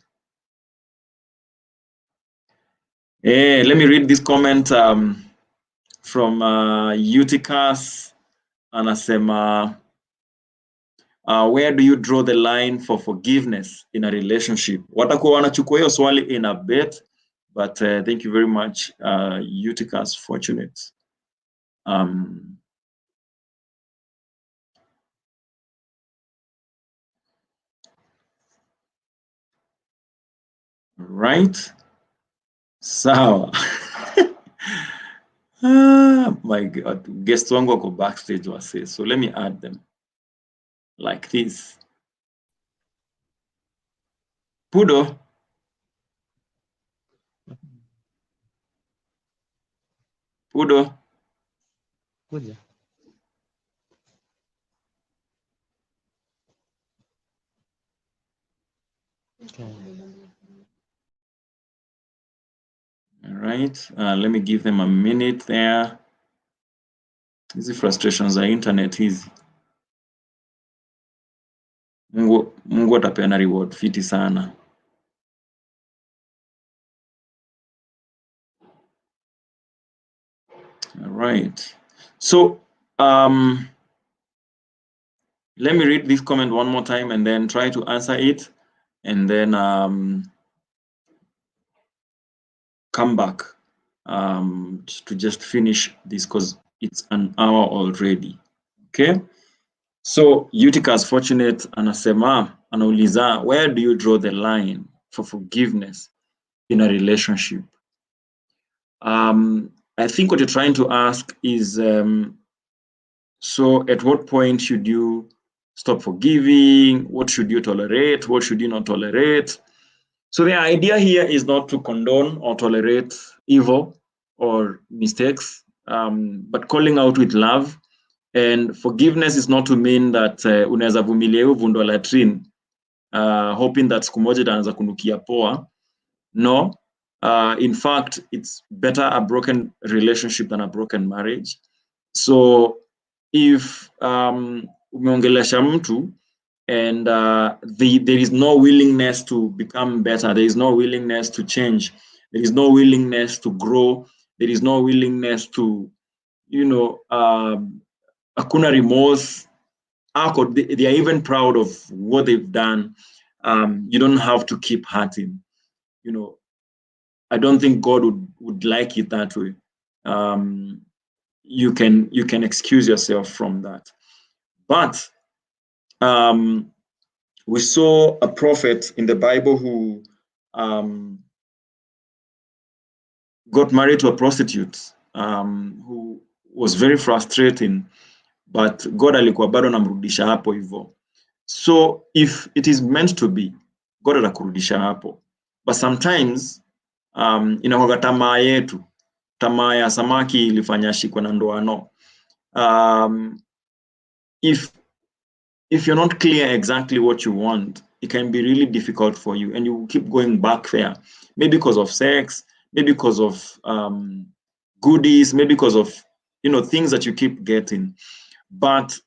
Let me read this comment from Eutychus. Anasema, where do you draw the line for forgiveness in a relationship? Watakuwa wanachukua hiyo swali in a bit, but thank you very much, Eutychus Fortunate. Right? Sawa. My God, guests wangu wako backstage wase, so let me add them like this. Pudo. Pudo. Kuja. Okay. All right, let me give them a minute there. Hizi frustrations za internet hizi. Mungu atapeana reward fiti sana. All right. So, let me read this comment one more time and then try to answer it, and then come back to just finish this because it's an hour already. Okay. So Utica is fortunate, anasema, anauliza, where do you draw the line for forgiveness in a relationship? I think what you're trying to ask is, so at what point should you stop forgiving? What should you tolerate? What should you not tolerate? So the idea here is not to condone or tolerate evil or mistakes, but calling out with love. And forgiveness is not to mean that unaweza vumilia hiyo vundo latrine, hoping that siku moja itaanza kunukia poa. No, in fact, it's better a broken relationship than a broken marriage. So if umeongelesha mtu and there is no willingness to become better, there is no willingness to change, there is no willingness to grow, there is no willingness to, hakuna remorse, they are even proud of what they've done, you don't have to keep hurting. I don't think God would like it that way. You can excuse yourself from that. But we saw a prophet in the Bible who got married to a prostitute, who was very frustrating, but God alikuwa bado namrudisha hapo hivyo. So if it is meant to be, God atakurudisha hapo. But sometimes inakuwa tamaa yetu, tamaa ya samaki ilifanya shikwe na ndoano. If you're not clear exactly what you want, it can be really difficult for you, and you keep going back there, maybe because of sex, maybe because of goodies, maybe because of things that you keep getting, but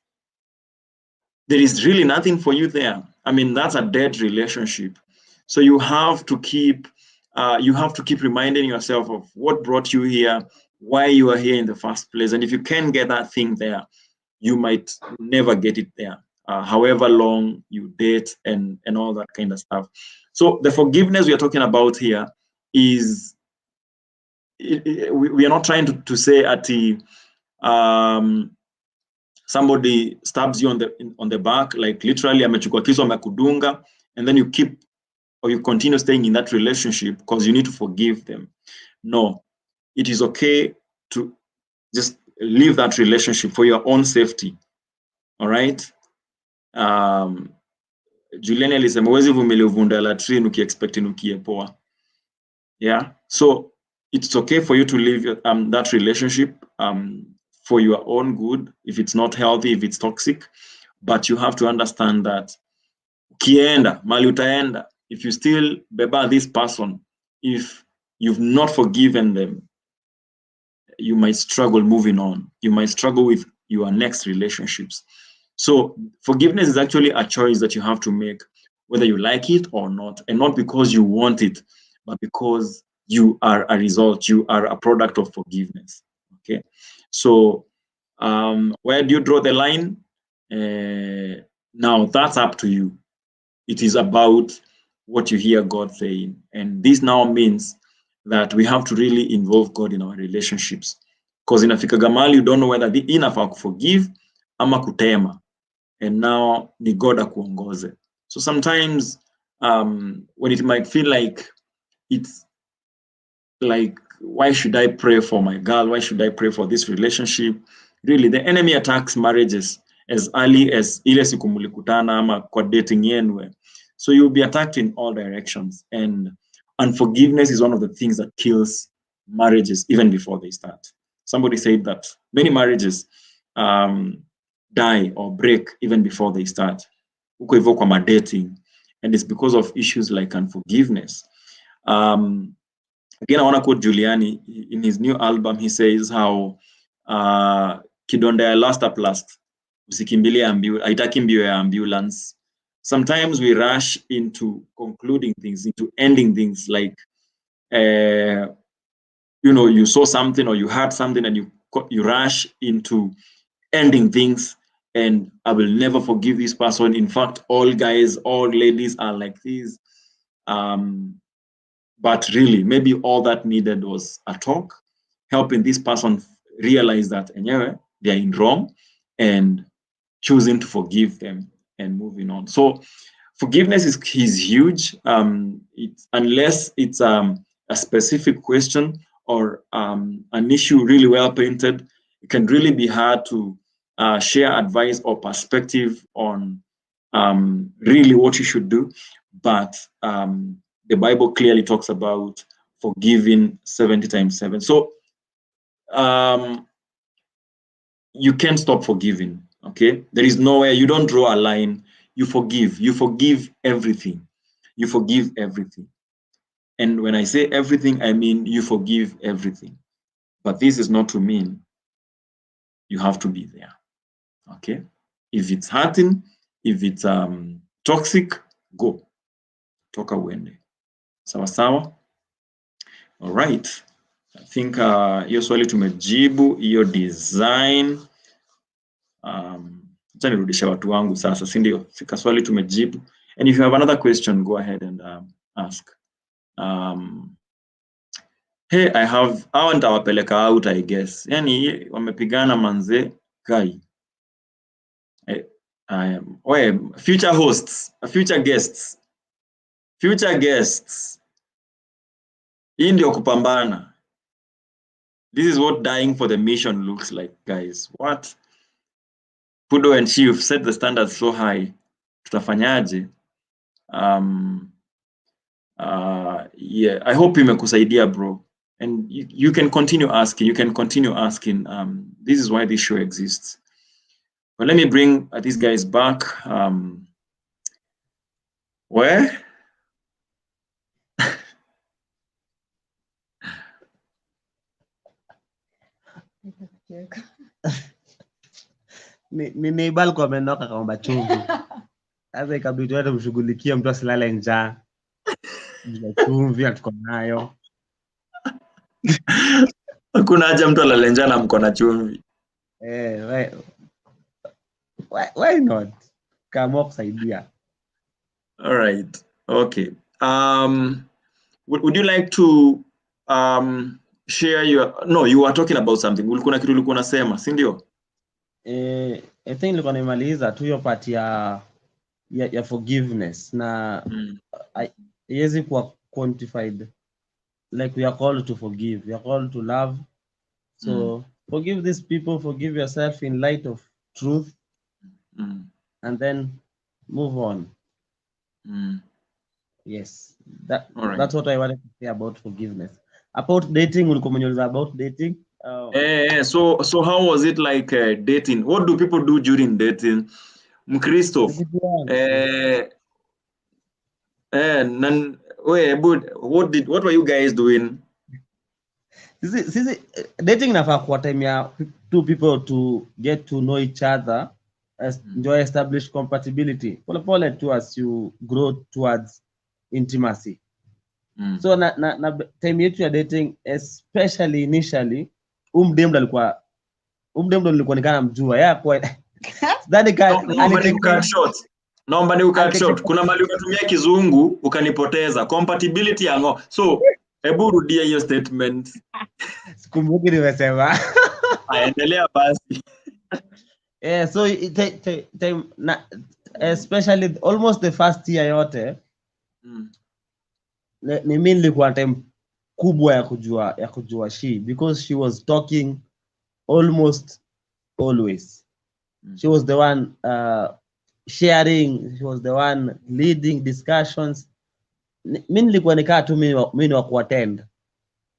there is really nothing for you there. I mean, that's a dead relationship. So you have to keep reminding yourself of what brought you here, why you are here in the first place. And if you can't get that thing there, you might never get it there, however long you date and all that kind of stuff. So the forgiveness we are talking about here is, we are not trying to say at the somebody stabs you on the back, like literally amechukua kisu amekudunga, and then you continue staying in that relationship because you need to forgive them. No, it is okay to just leave that relationship for your own safety. All right. Julian alisema huwezi vumilia uvunda latrine ukiexpect inukie poa. Yeah. So it's okay for you to leave that relationship for your own good, if it's not healthy, if it's toxic, but you have to understand that ukienda mali utaenda, if you still beba this person, if you've not forgiven them, you might struggle moving on. You might struggle with your next relationships. So forgiveness is actually a choice that you have to make, whether you like it or not, and not because you want it, but because you are a result, you are a product of forgiveness. Okay. So where do you draw the line? Now that's up to you. It is about what you hear God saying. And this now means that we have to really involve God in our relationships. Because in Africa Gamali, you don't know whether the enough to forgive ama kutema. And now ni God akuongoze. So sometimes when it might feel like it's like why should I pray for my girl? Why should I pray for this relationship? Really, the enemy attacks marriages as early as ile siku mlikutana ama kwa dating yenu. So you'll be attacked in all directions. And unforgiveness is one of the things that kills marriages even before they start. Somebody said that many marriages die or break even before they start. Uko hivyo kwa dating, and it's because of issues like unforgiveness. Again, I want to quote Giuliani in his new album. He says how kidonda ya last up last, usikimbilie haitaki mbio ya ambulance. Sometimes we rush into concluding things, into ending things, like you saw something or you heard something and you rush into ending things, and I will never forgive this person. In fact, all guys, all ladies are like this. But really, maybe all that needed was a talk, helping this person realize that anyway, they're in wrong, and choosing to forgive them and moving on. So forgiveness is huge. Unless it's a specific question or an issue really well painted, it can really be hard to share advice or perspective on really what you should do. But the Bible clearly talks about forgiving 70 times 7. So you can't stop forgiving, okay? There is nowhere, you don't draw a line. You forgive everything. You forgive everything. And when I say everything, I mean you forgive everything. But this is not to mean you have to be there, okay? If it's hurting, if it's toxic, go. Toka uende. Sawa sawa? All right. I think hiyo swali tumejibu, hiyo design. Acha nirudisha watu wangu sasa, si ndio? Fika swali tumejibu. And if you have another question, go ahead and ask. Hey, I have, hawa nitawapeleka out, I guess. Yani, wamepigana manze, guy. Future hosts, future guests. Hii ndio kupambana. This is what dying for the mission looks like, guys. What? Pudo and Shii, you've set the standards so high. Tutafanyaje? Yeah, I hope imekusaidia, bro. And you can continue asking. This is why this show exists. But let me bring these guys back. Where? ni neighbor alikuwa amenoka kaomba chumvi. Sasa ikabidi wote mshughulikie mtu asilale njaa. Bila chumvi tuko nayo. Hakuna haja mtu alale njaa na mko na chumvi. Why not? Kama kusaidia. All right. Okay. Would you like to share your... No, you were talking about something. Ulikuwa na kitu ulikuwa unasema, si ndio? I think nilikuwa nimaliza tu hiyo part ya forgiveness na haiwezi kuwa quantified. Like we are called to forgive, we are called to love. So forgive these people, forgive yourself in light of truth, and then move on. Yes, that's what I wanted to say about forgiveness. About dating, about dating. So how was it like dating? What do people do during dating? Mkristo. What were you guys doing? Dating nafa kwa time ya two people to get to know each other, enjoy establish compatibility. Pole to as you grow towards intimacy. So na time yetu ya dating, especially initially, umdemdo alikuwa nikana mjua. Yeah, kwa Naomba ni ukat short. Kuna mali ukatumia kizungu ukanipoteza. Compatibility yango. So, hebu rudia hiyo statement. Sikumbuki nimesema. Endelea basi. So time especially almost the first year yote. Ni mimi nilikuwa time kubwa ya kujua Shii, because she was talking almost always. She was the one sharing, she was the one leading discussions. Mimi nilikuwa nikaa tu mimi ni wa kuattend.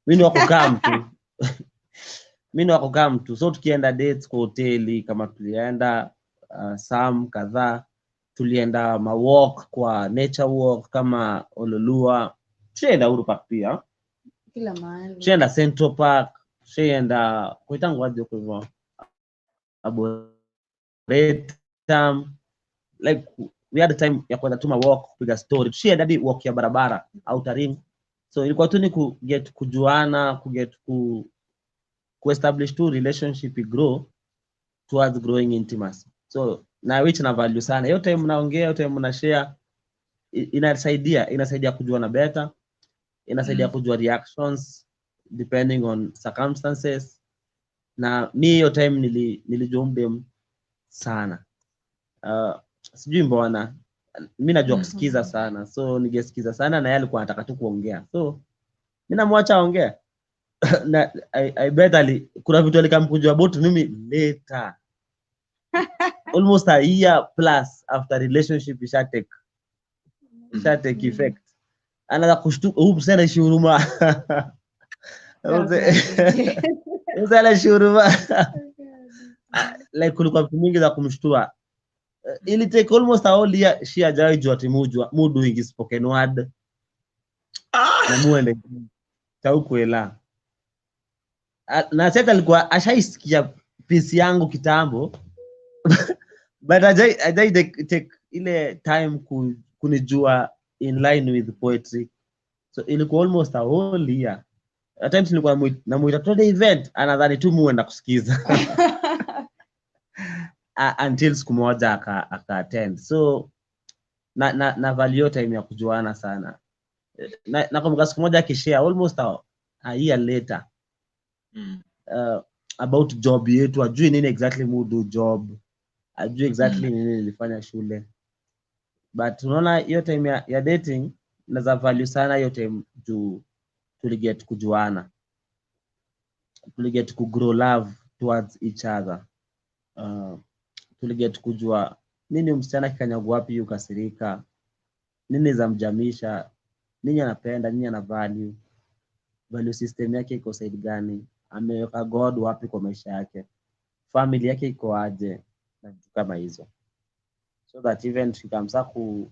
Mimi ni wa kukaa mtu. Mimi ni wa kukaa mtu. So tukienda dates kwa hoteli, kama tulienda some kadhaa, tulienda walk kwa nature walk kama Ololua, tulienda Uhuru Park pia. Kila mahali. Tulienda Central Park, tulienda kuitangu wapi huko hivyo. Like we had the time ya kwenda tuma walk, kupiga story. Tulienda hadi walk ya barabara outer ring. So ilikuwa tu ni kujuana, ku establish tu relationship, grow towards growing intimacy. So na which na value sana. Hiyo time mnaongea, hiyo time mna share, inasaidia kujuana better, inasaidia kujua reactions depending on circumstances. Na mi hiyo time nilijua mdem sana. Sijui mbona mimi najua kusikiza sana, so ningesikiza sana na yeye alikuwa anataka tu kuongea, so mimi namwacha aongee. Na I bet kuna vitu alikamkujua about mimi later. Almost a year plus after relationship isha take effect. Anaanza kushtuka, msana ishi huruma. Msana ishi huruma. Like kulikuwa vitu mingi za kumshtua. Ili take almost a whole year Shii hajawahi jua mudu wingi spoken word. Na muende taukwela. Na sasa alikuwa ashaisikia piece yangu kitambo. But I take ile time kunijua in line with poetry. So ilikuwa almost a whole year. At times nilikuwa namuita to the event, anadhani tu muenda kusikiza. Until siku moja aka attend. So na value time ya kujuana sana. Nakumbuka siku moja akishare almost a year later about job yetu, ajui nini exactly mudu job, ajui exactly nini nilifanya shule. But unaona hiyo time ya dating naza value sana hiyo time juu tuliget kujuana, tuliget ku grow love towards each other. Tuliget kujua nini msichana kikanyagwa wapi ukasirika, nini za mjamisha, nini anapenda, nini ana value system yake iko side gani, ameweka God wapi kwa maisha yake, family yake iko aje, na vitu kama hizo. So that even tukikamsa ku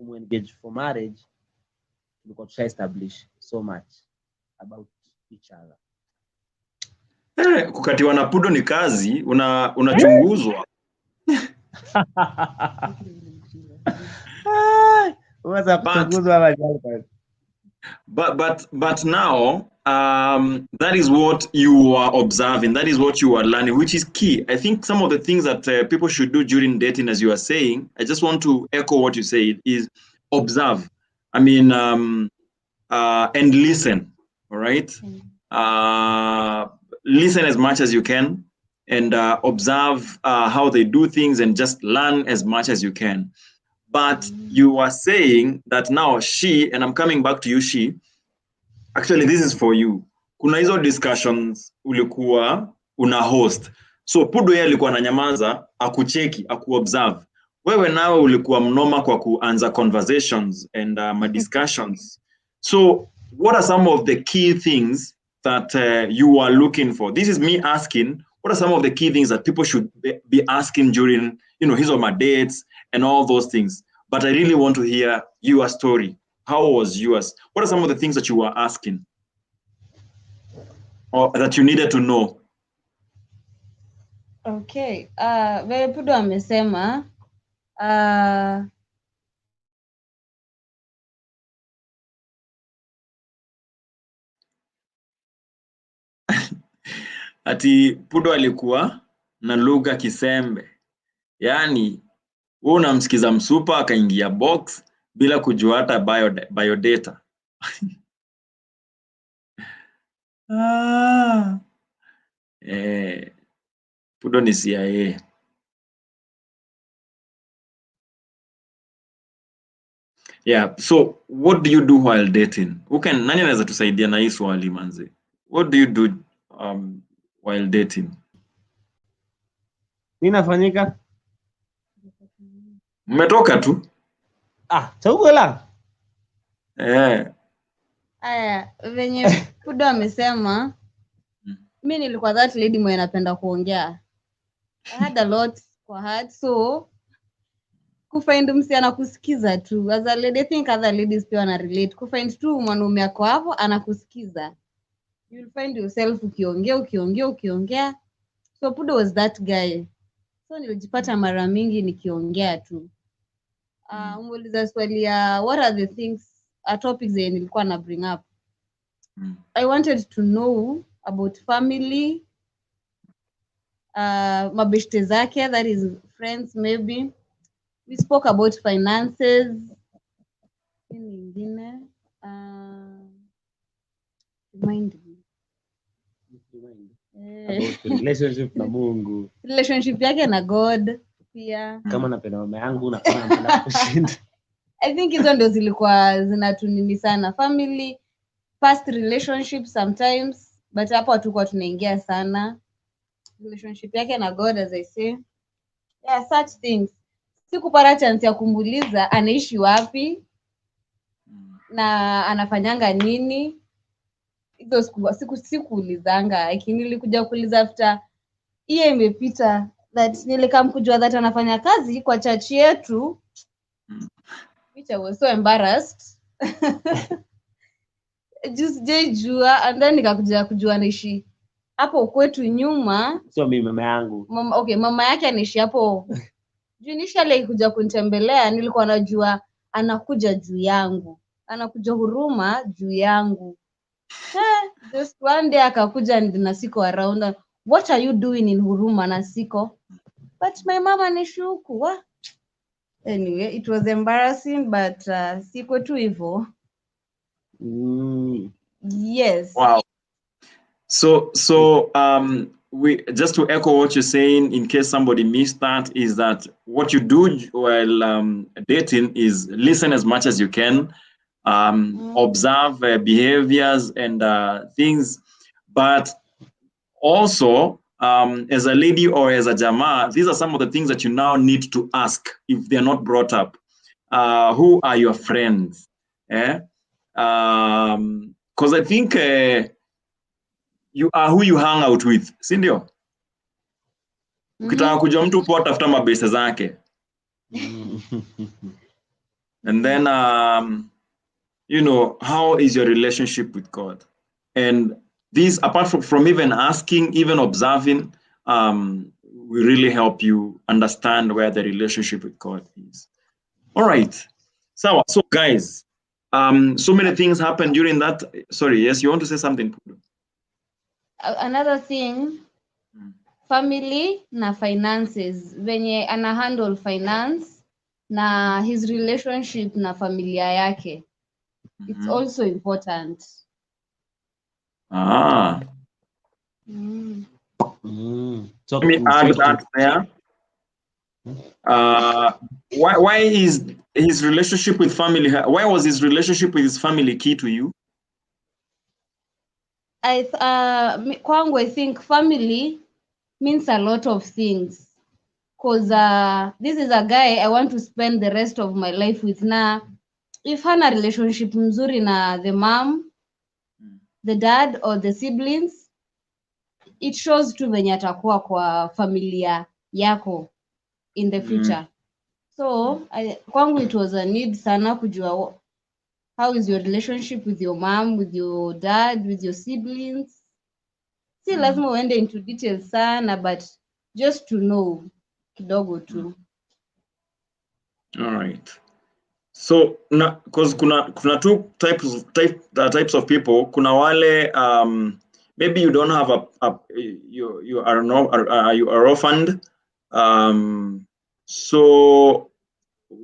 engage for marriage, tulikuwa tusha establish so much about each other. Kukatiwa na Pudo ni kazi, unachunguzwa. But now that is what you are observing, that is what you are learning, which is key. I think some of the things that people should do during dating, as you are saying, I just want to echo what you said, is observe. I mean, and listen. All right. Listen as much as you can, and observe how they do things, and just learn as much as you can. But you are saying that now Shii, and I'm coming back to you, Shii, actually this is for you. Kuna hizo discussions ulikuwa una host. So Pudo yeye alikuwa ananyamaza, akucheki, akuobserve. Wewe nawe ulikuwa mnoma kwa kuanza conversations and discussions. So what are some of the key things that you are looking for? This is me asking, what are some of the key things that people should be asking during, his or my dates and all those things? But I really want to hear your story. How was yours? What are some of the things that you were asking or that you needed to know? Okay. Vile Pudo amesema, ati Pudo alikuwa na lugha kisembe. Yaani wewe unamsikiza msupa akaingia box bila kujua hata biodata. Pudo ni CIA. Yeah, so what do you do while dating? Nani anaweza tusaidia na hii swali manze? What do you do while dating? Inafanyika? Mmetoka tu? Chauko la. Aya, venye Pudo amesema, mimi nilikuwa that lady mwenye napenda kuongea. I had a lot kwa heart, so kufind msichana kusikiza tu. As a lady, I think other ladies pia wana relate. Kufind tu mwanaume ako hapo anakusikiza. You'll find yourself ukiongea. So Pudo was that guy. So nilijipata mara mingi nikiongea tu. Umuuliza swali ya what are the things, topics that nilikuwa na bring up. I wanted to know about family, mabeshte zake, that is friends maybe. We spoke about finances. Remind me. About relationship na Mungu. Relationship yake na God pia. Kama napenda mama yangu na kama napenda kushinda. I think hizo ndio zilikuwa zinatunini sana. Family, past relationships sometimes, but hapo hatukuwa tunaingia sana. Relationship yake na God, as I say. Yeah, such things. Sikupata chance ya kumuuliza anaishi wapi na anafanyanga nini. Hizo sikuulizanga, lakini nilikuja kuuliza after hiyo imepita, that nilikamkujua that anafanya kazi kwa church yetu, which I was so embarrassed. Just jua, and then nikakuja kujua anaishi hapo kwetu nyuma. So mimi mama yangu. Mama yake anaishi hapo. Initially kuja kunitembelea nilikuwa najua anakuja juu yangu. Anakuja Huruma juu yangu. Just one day akakuja na siko around. What are you doing in Huruma na siko? But my mama anaishi huku. Anyway, it was embarrassing, but siko tu hivyo. Yes. Wow. So we just to echo what you're saying, in case somebody missed that, is that what you do while dating is listen as much as you can, observe behaviors and things, but also as a lady or as a jama, these are some of the things that you now need to ask if they're not brought up. Who are your friends? Because I think you are who you hang out with, si ndio? Ukitaka kujua mtu kwa tafuta mabeste zake. And then you know, how is your relationship with God? And these, apart from even asking, even observing, will really help you understand where the relationship with God is. All right. So guys, so many things happened during that. Sorry, yes, you want to say something, Pudo? Another thing, family na finances, venye ana handle finance na his relationship na familia yake. It's also important. So let me add that there. Why is his relationship with family? Why was his relationship with his family key to you? Kwangu, I think family means a lot of things, because this is a guy I want to spend the rest of my life with. Na if hana relationship mzuri na the mom, the dad or the siblings, it shows tu venye atakuwa kwa familia yako in the future. So kwangu it was a need sana kujua how is your relationship with your mom, with your dad, with your siblings. Si lazima uende into details sana, but just to know kidogo tu. All right. So because kuna two types of people. Kuna wale maybe you don't have you are orphaned. So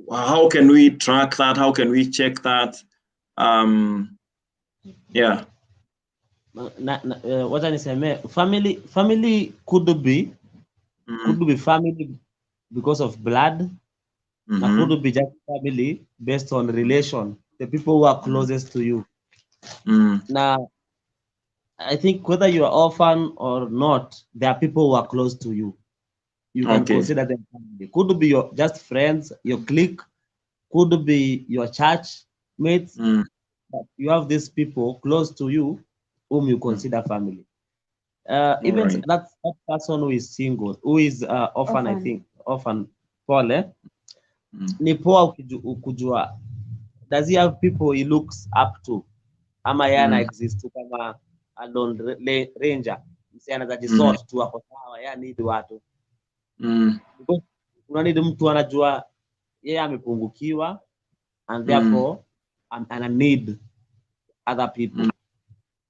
how can we track that? How can we check that? Yeah. What I say, family could be family because of blood, Na could be just family based on relation, the people who are closest to you. Now, I think whether you are orphan or not, there are people who are close to you. You can consider them family. Could be your just friends, your clique, could be your church mates. But you have these people close to you whom you consider family. Even that person who is single, who is orphan, I think, orphan, pole, ni poa ukujua, does he have people he looks up to? Ama yana exist kama a lone ranger, msi anaza jisort tu ako sawa, ya need watu. Because una need mtu anajua yeye amepungukiwa and therefore ana need other people.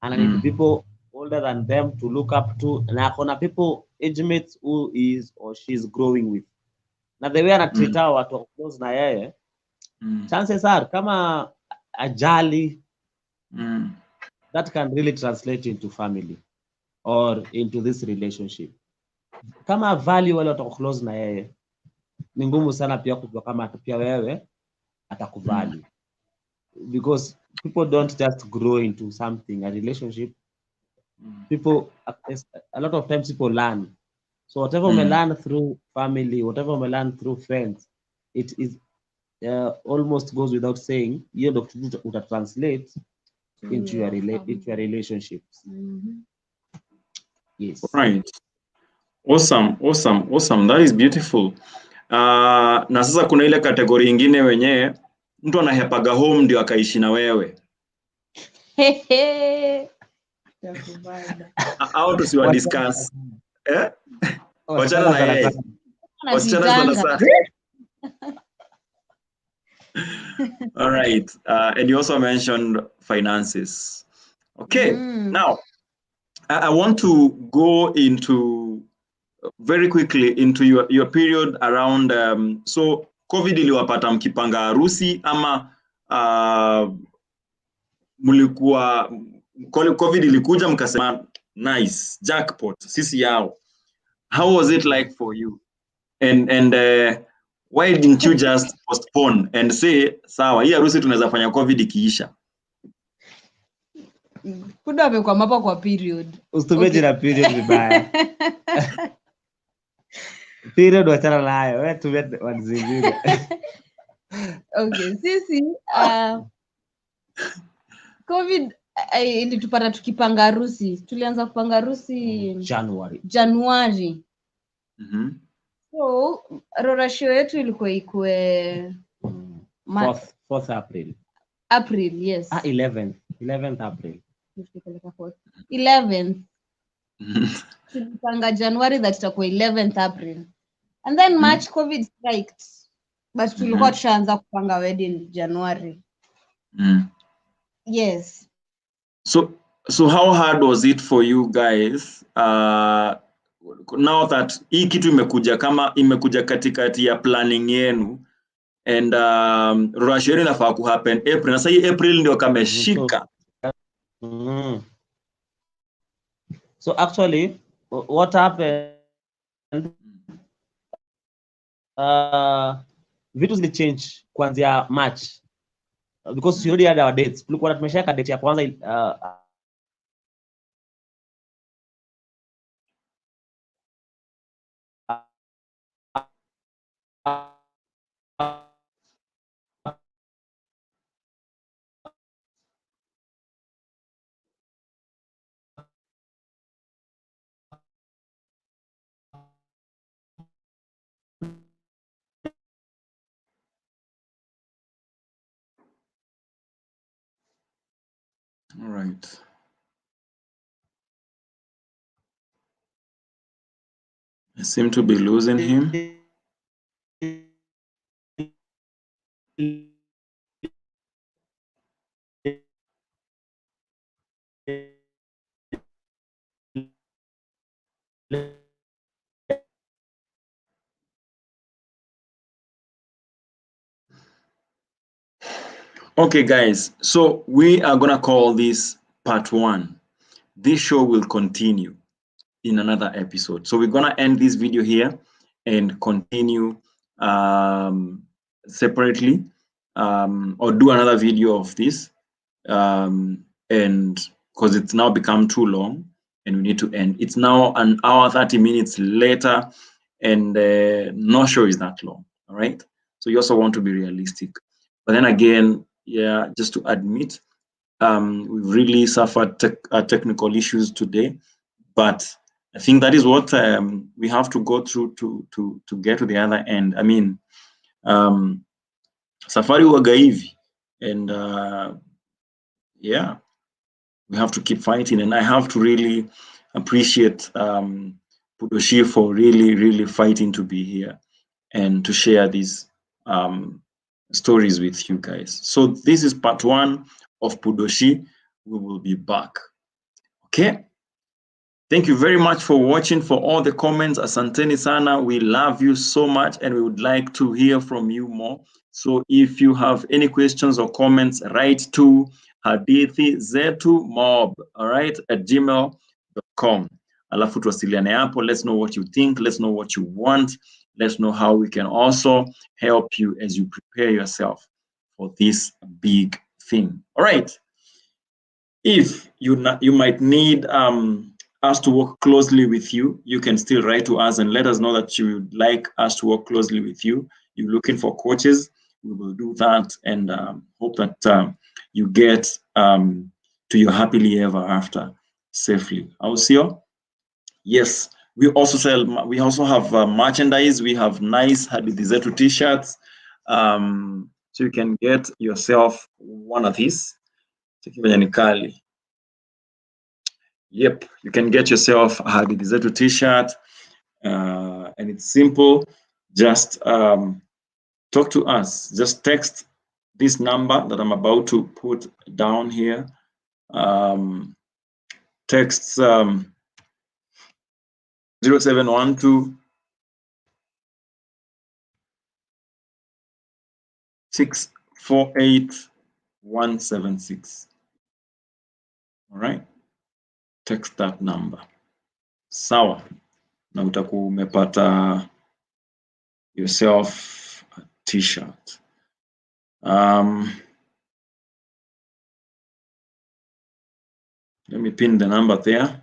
And I need people older than them to look up to, na akona people age mates who is or she is growing with. Na the way anatreat hao watu close na yeye, chances are kama ajali, that can really translate into family or into this relationship. Kama value wale watu close na yeye, ni ngumu sana pia kujua kama pia wewe atakuvalue. Because people don't just grow into something, a relationship. People, a lot of times people learn. So whatever we learn through family, whatever we learn through friends, it is almost goes without saying, you know, to translate into your relationships. Yes. Right. Awesome. That is beautiful. Na sasa kuna ile kategori ingine wenyewe mtu anahepaga home ndio akaishi na wewe. Au tusiwa discuss. Wachana na yeye. Wachana sana. All right. And you also mentioned finances. Okay. Now, I want to go into very quickly into your period around so COVID iliwapata mkipanga harusi ama mulikuwa COVID ilikuja mkasema nice jackpot sisi yao. How was it like for you? And why didn't you just postpone and say sawa hii harusi tunaweza fanya COVID ikiisha? Pudo amekuwa hapa kwa period. Usitumeje na period vibaya. Period wachana nayo, wewe tume wanzingine. Okay, sisi COVID ilitupata tukipanga harusi. Tulianza kupanga harusi January. So rorashio yetu ilikuwa ikue 4th April. April, yes. 11th April. 11th. Tulipanga January that itakuwa 11th April. And then March COVID striked. But tulikuwa tushaanza kupanga wedding January. Yes. So how hard was it for you guys now that hii kitu imekuja katikati ya planning yenu and rorashio inafaa ku happen April na sasa April ndio kameshika. So actually what happened vitu zili change kuanzia March because we already had our dates. Tulikuwa tumeshaka date ya kwanza All right. I seem to be losing him. Okay, guys, so we are gonna call this part 1. This show will continue in another episode. So we're gonna end this video here and continue separately, or do another video of this, and because it's now become too long and we need to end. It's now an hour 30 minutes later, and no show is that long. All right, so you also want to be realistic, but then again, yeah, just to admit, we've really suffered technical issues today, but I think that is what we have to go through to get to the other end. I mean, safari huwaga hivi, and yeah, we have to keep fighting, and I have to really appreciate PudoShii for really fighting to be here and to share these stories with you guys. So this is part 1 of PudoShii. We will be back. Okay. Thank you very much for watching, for all the comments. Asanteni sana. We love you so much, and we would like to hear from you more. So if you have any questions or comments, write to hadithizetumob, all right, at gmail.com. Alafu tuwasiliane hapo. Let's know what you think. Let's know what you want. Let's know how we can also help you as you prepare yourself for this big thing. All right. If you might need us to work closely with you, you can still write to us and let us know that you would like us to work closely with you. You're looking for coaches, we will do that, and hope that you get to your happily ever after safely. Au sio? Yes, we also have merchandise. We have nice Hadithi Zetu t-shirts, so you can get yourself one of these. Yep, you can get yourself a Hadithi Zetu t-shirt, and it's simple. Just talk to us. Just text this number that I'm about to put down here. Text 0712 648 176. All right, text that number. Sawa, na utakuwa umepata yourself a t-shirt. Let me pin the number there.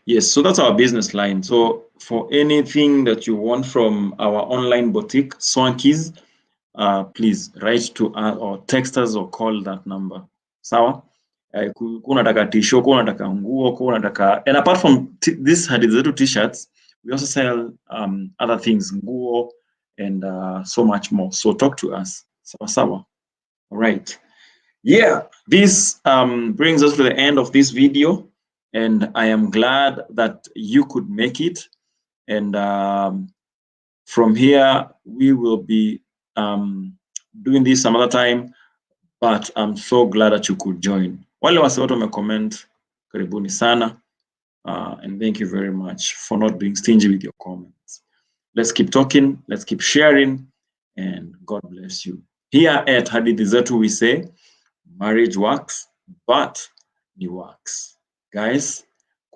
Yes, so that's our business line. So for anything that you want from our online boutique, Swankies, please write to us or text us or call that number. Sawa? Unataka t-shirt, unataka nguo, unataka, and apart from these Hadithi Zetu t-shirts, we also sell other things, nguo, and so much more. So talk to us. Sawa sawa. All right. Yeah, this brings us to the end of this video, and I am glad that you could make it. And from here, we will be doing this some other time, but I'm so glad that you could join. Wale wase wote wamecomment, karibuni sana, and thank you very much for not being stingy with your comments. Let's keep talking, let's keep sharing, and God bless you. Here at Hadithi Zetu, we say, marriage works, but it works. Guys,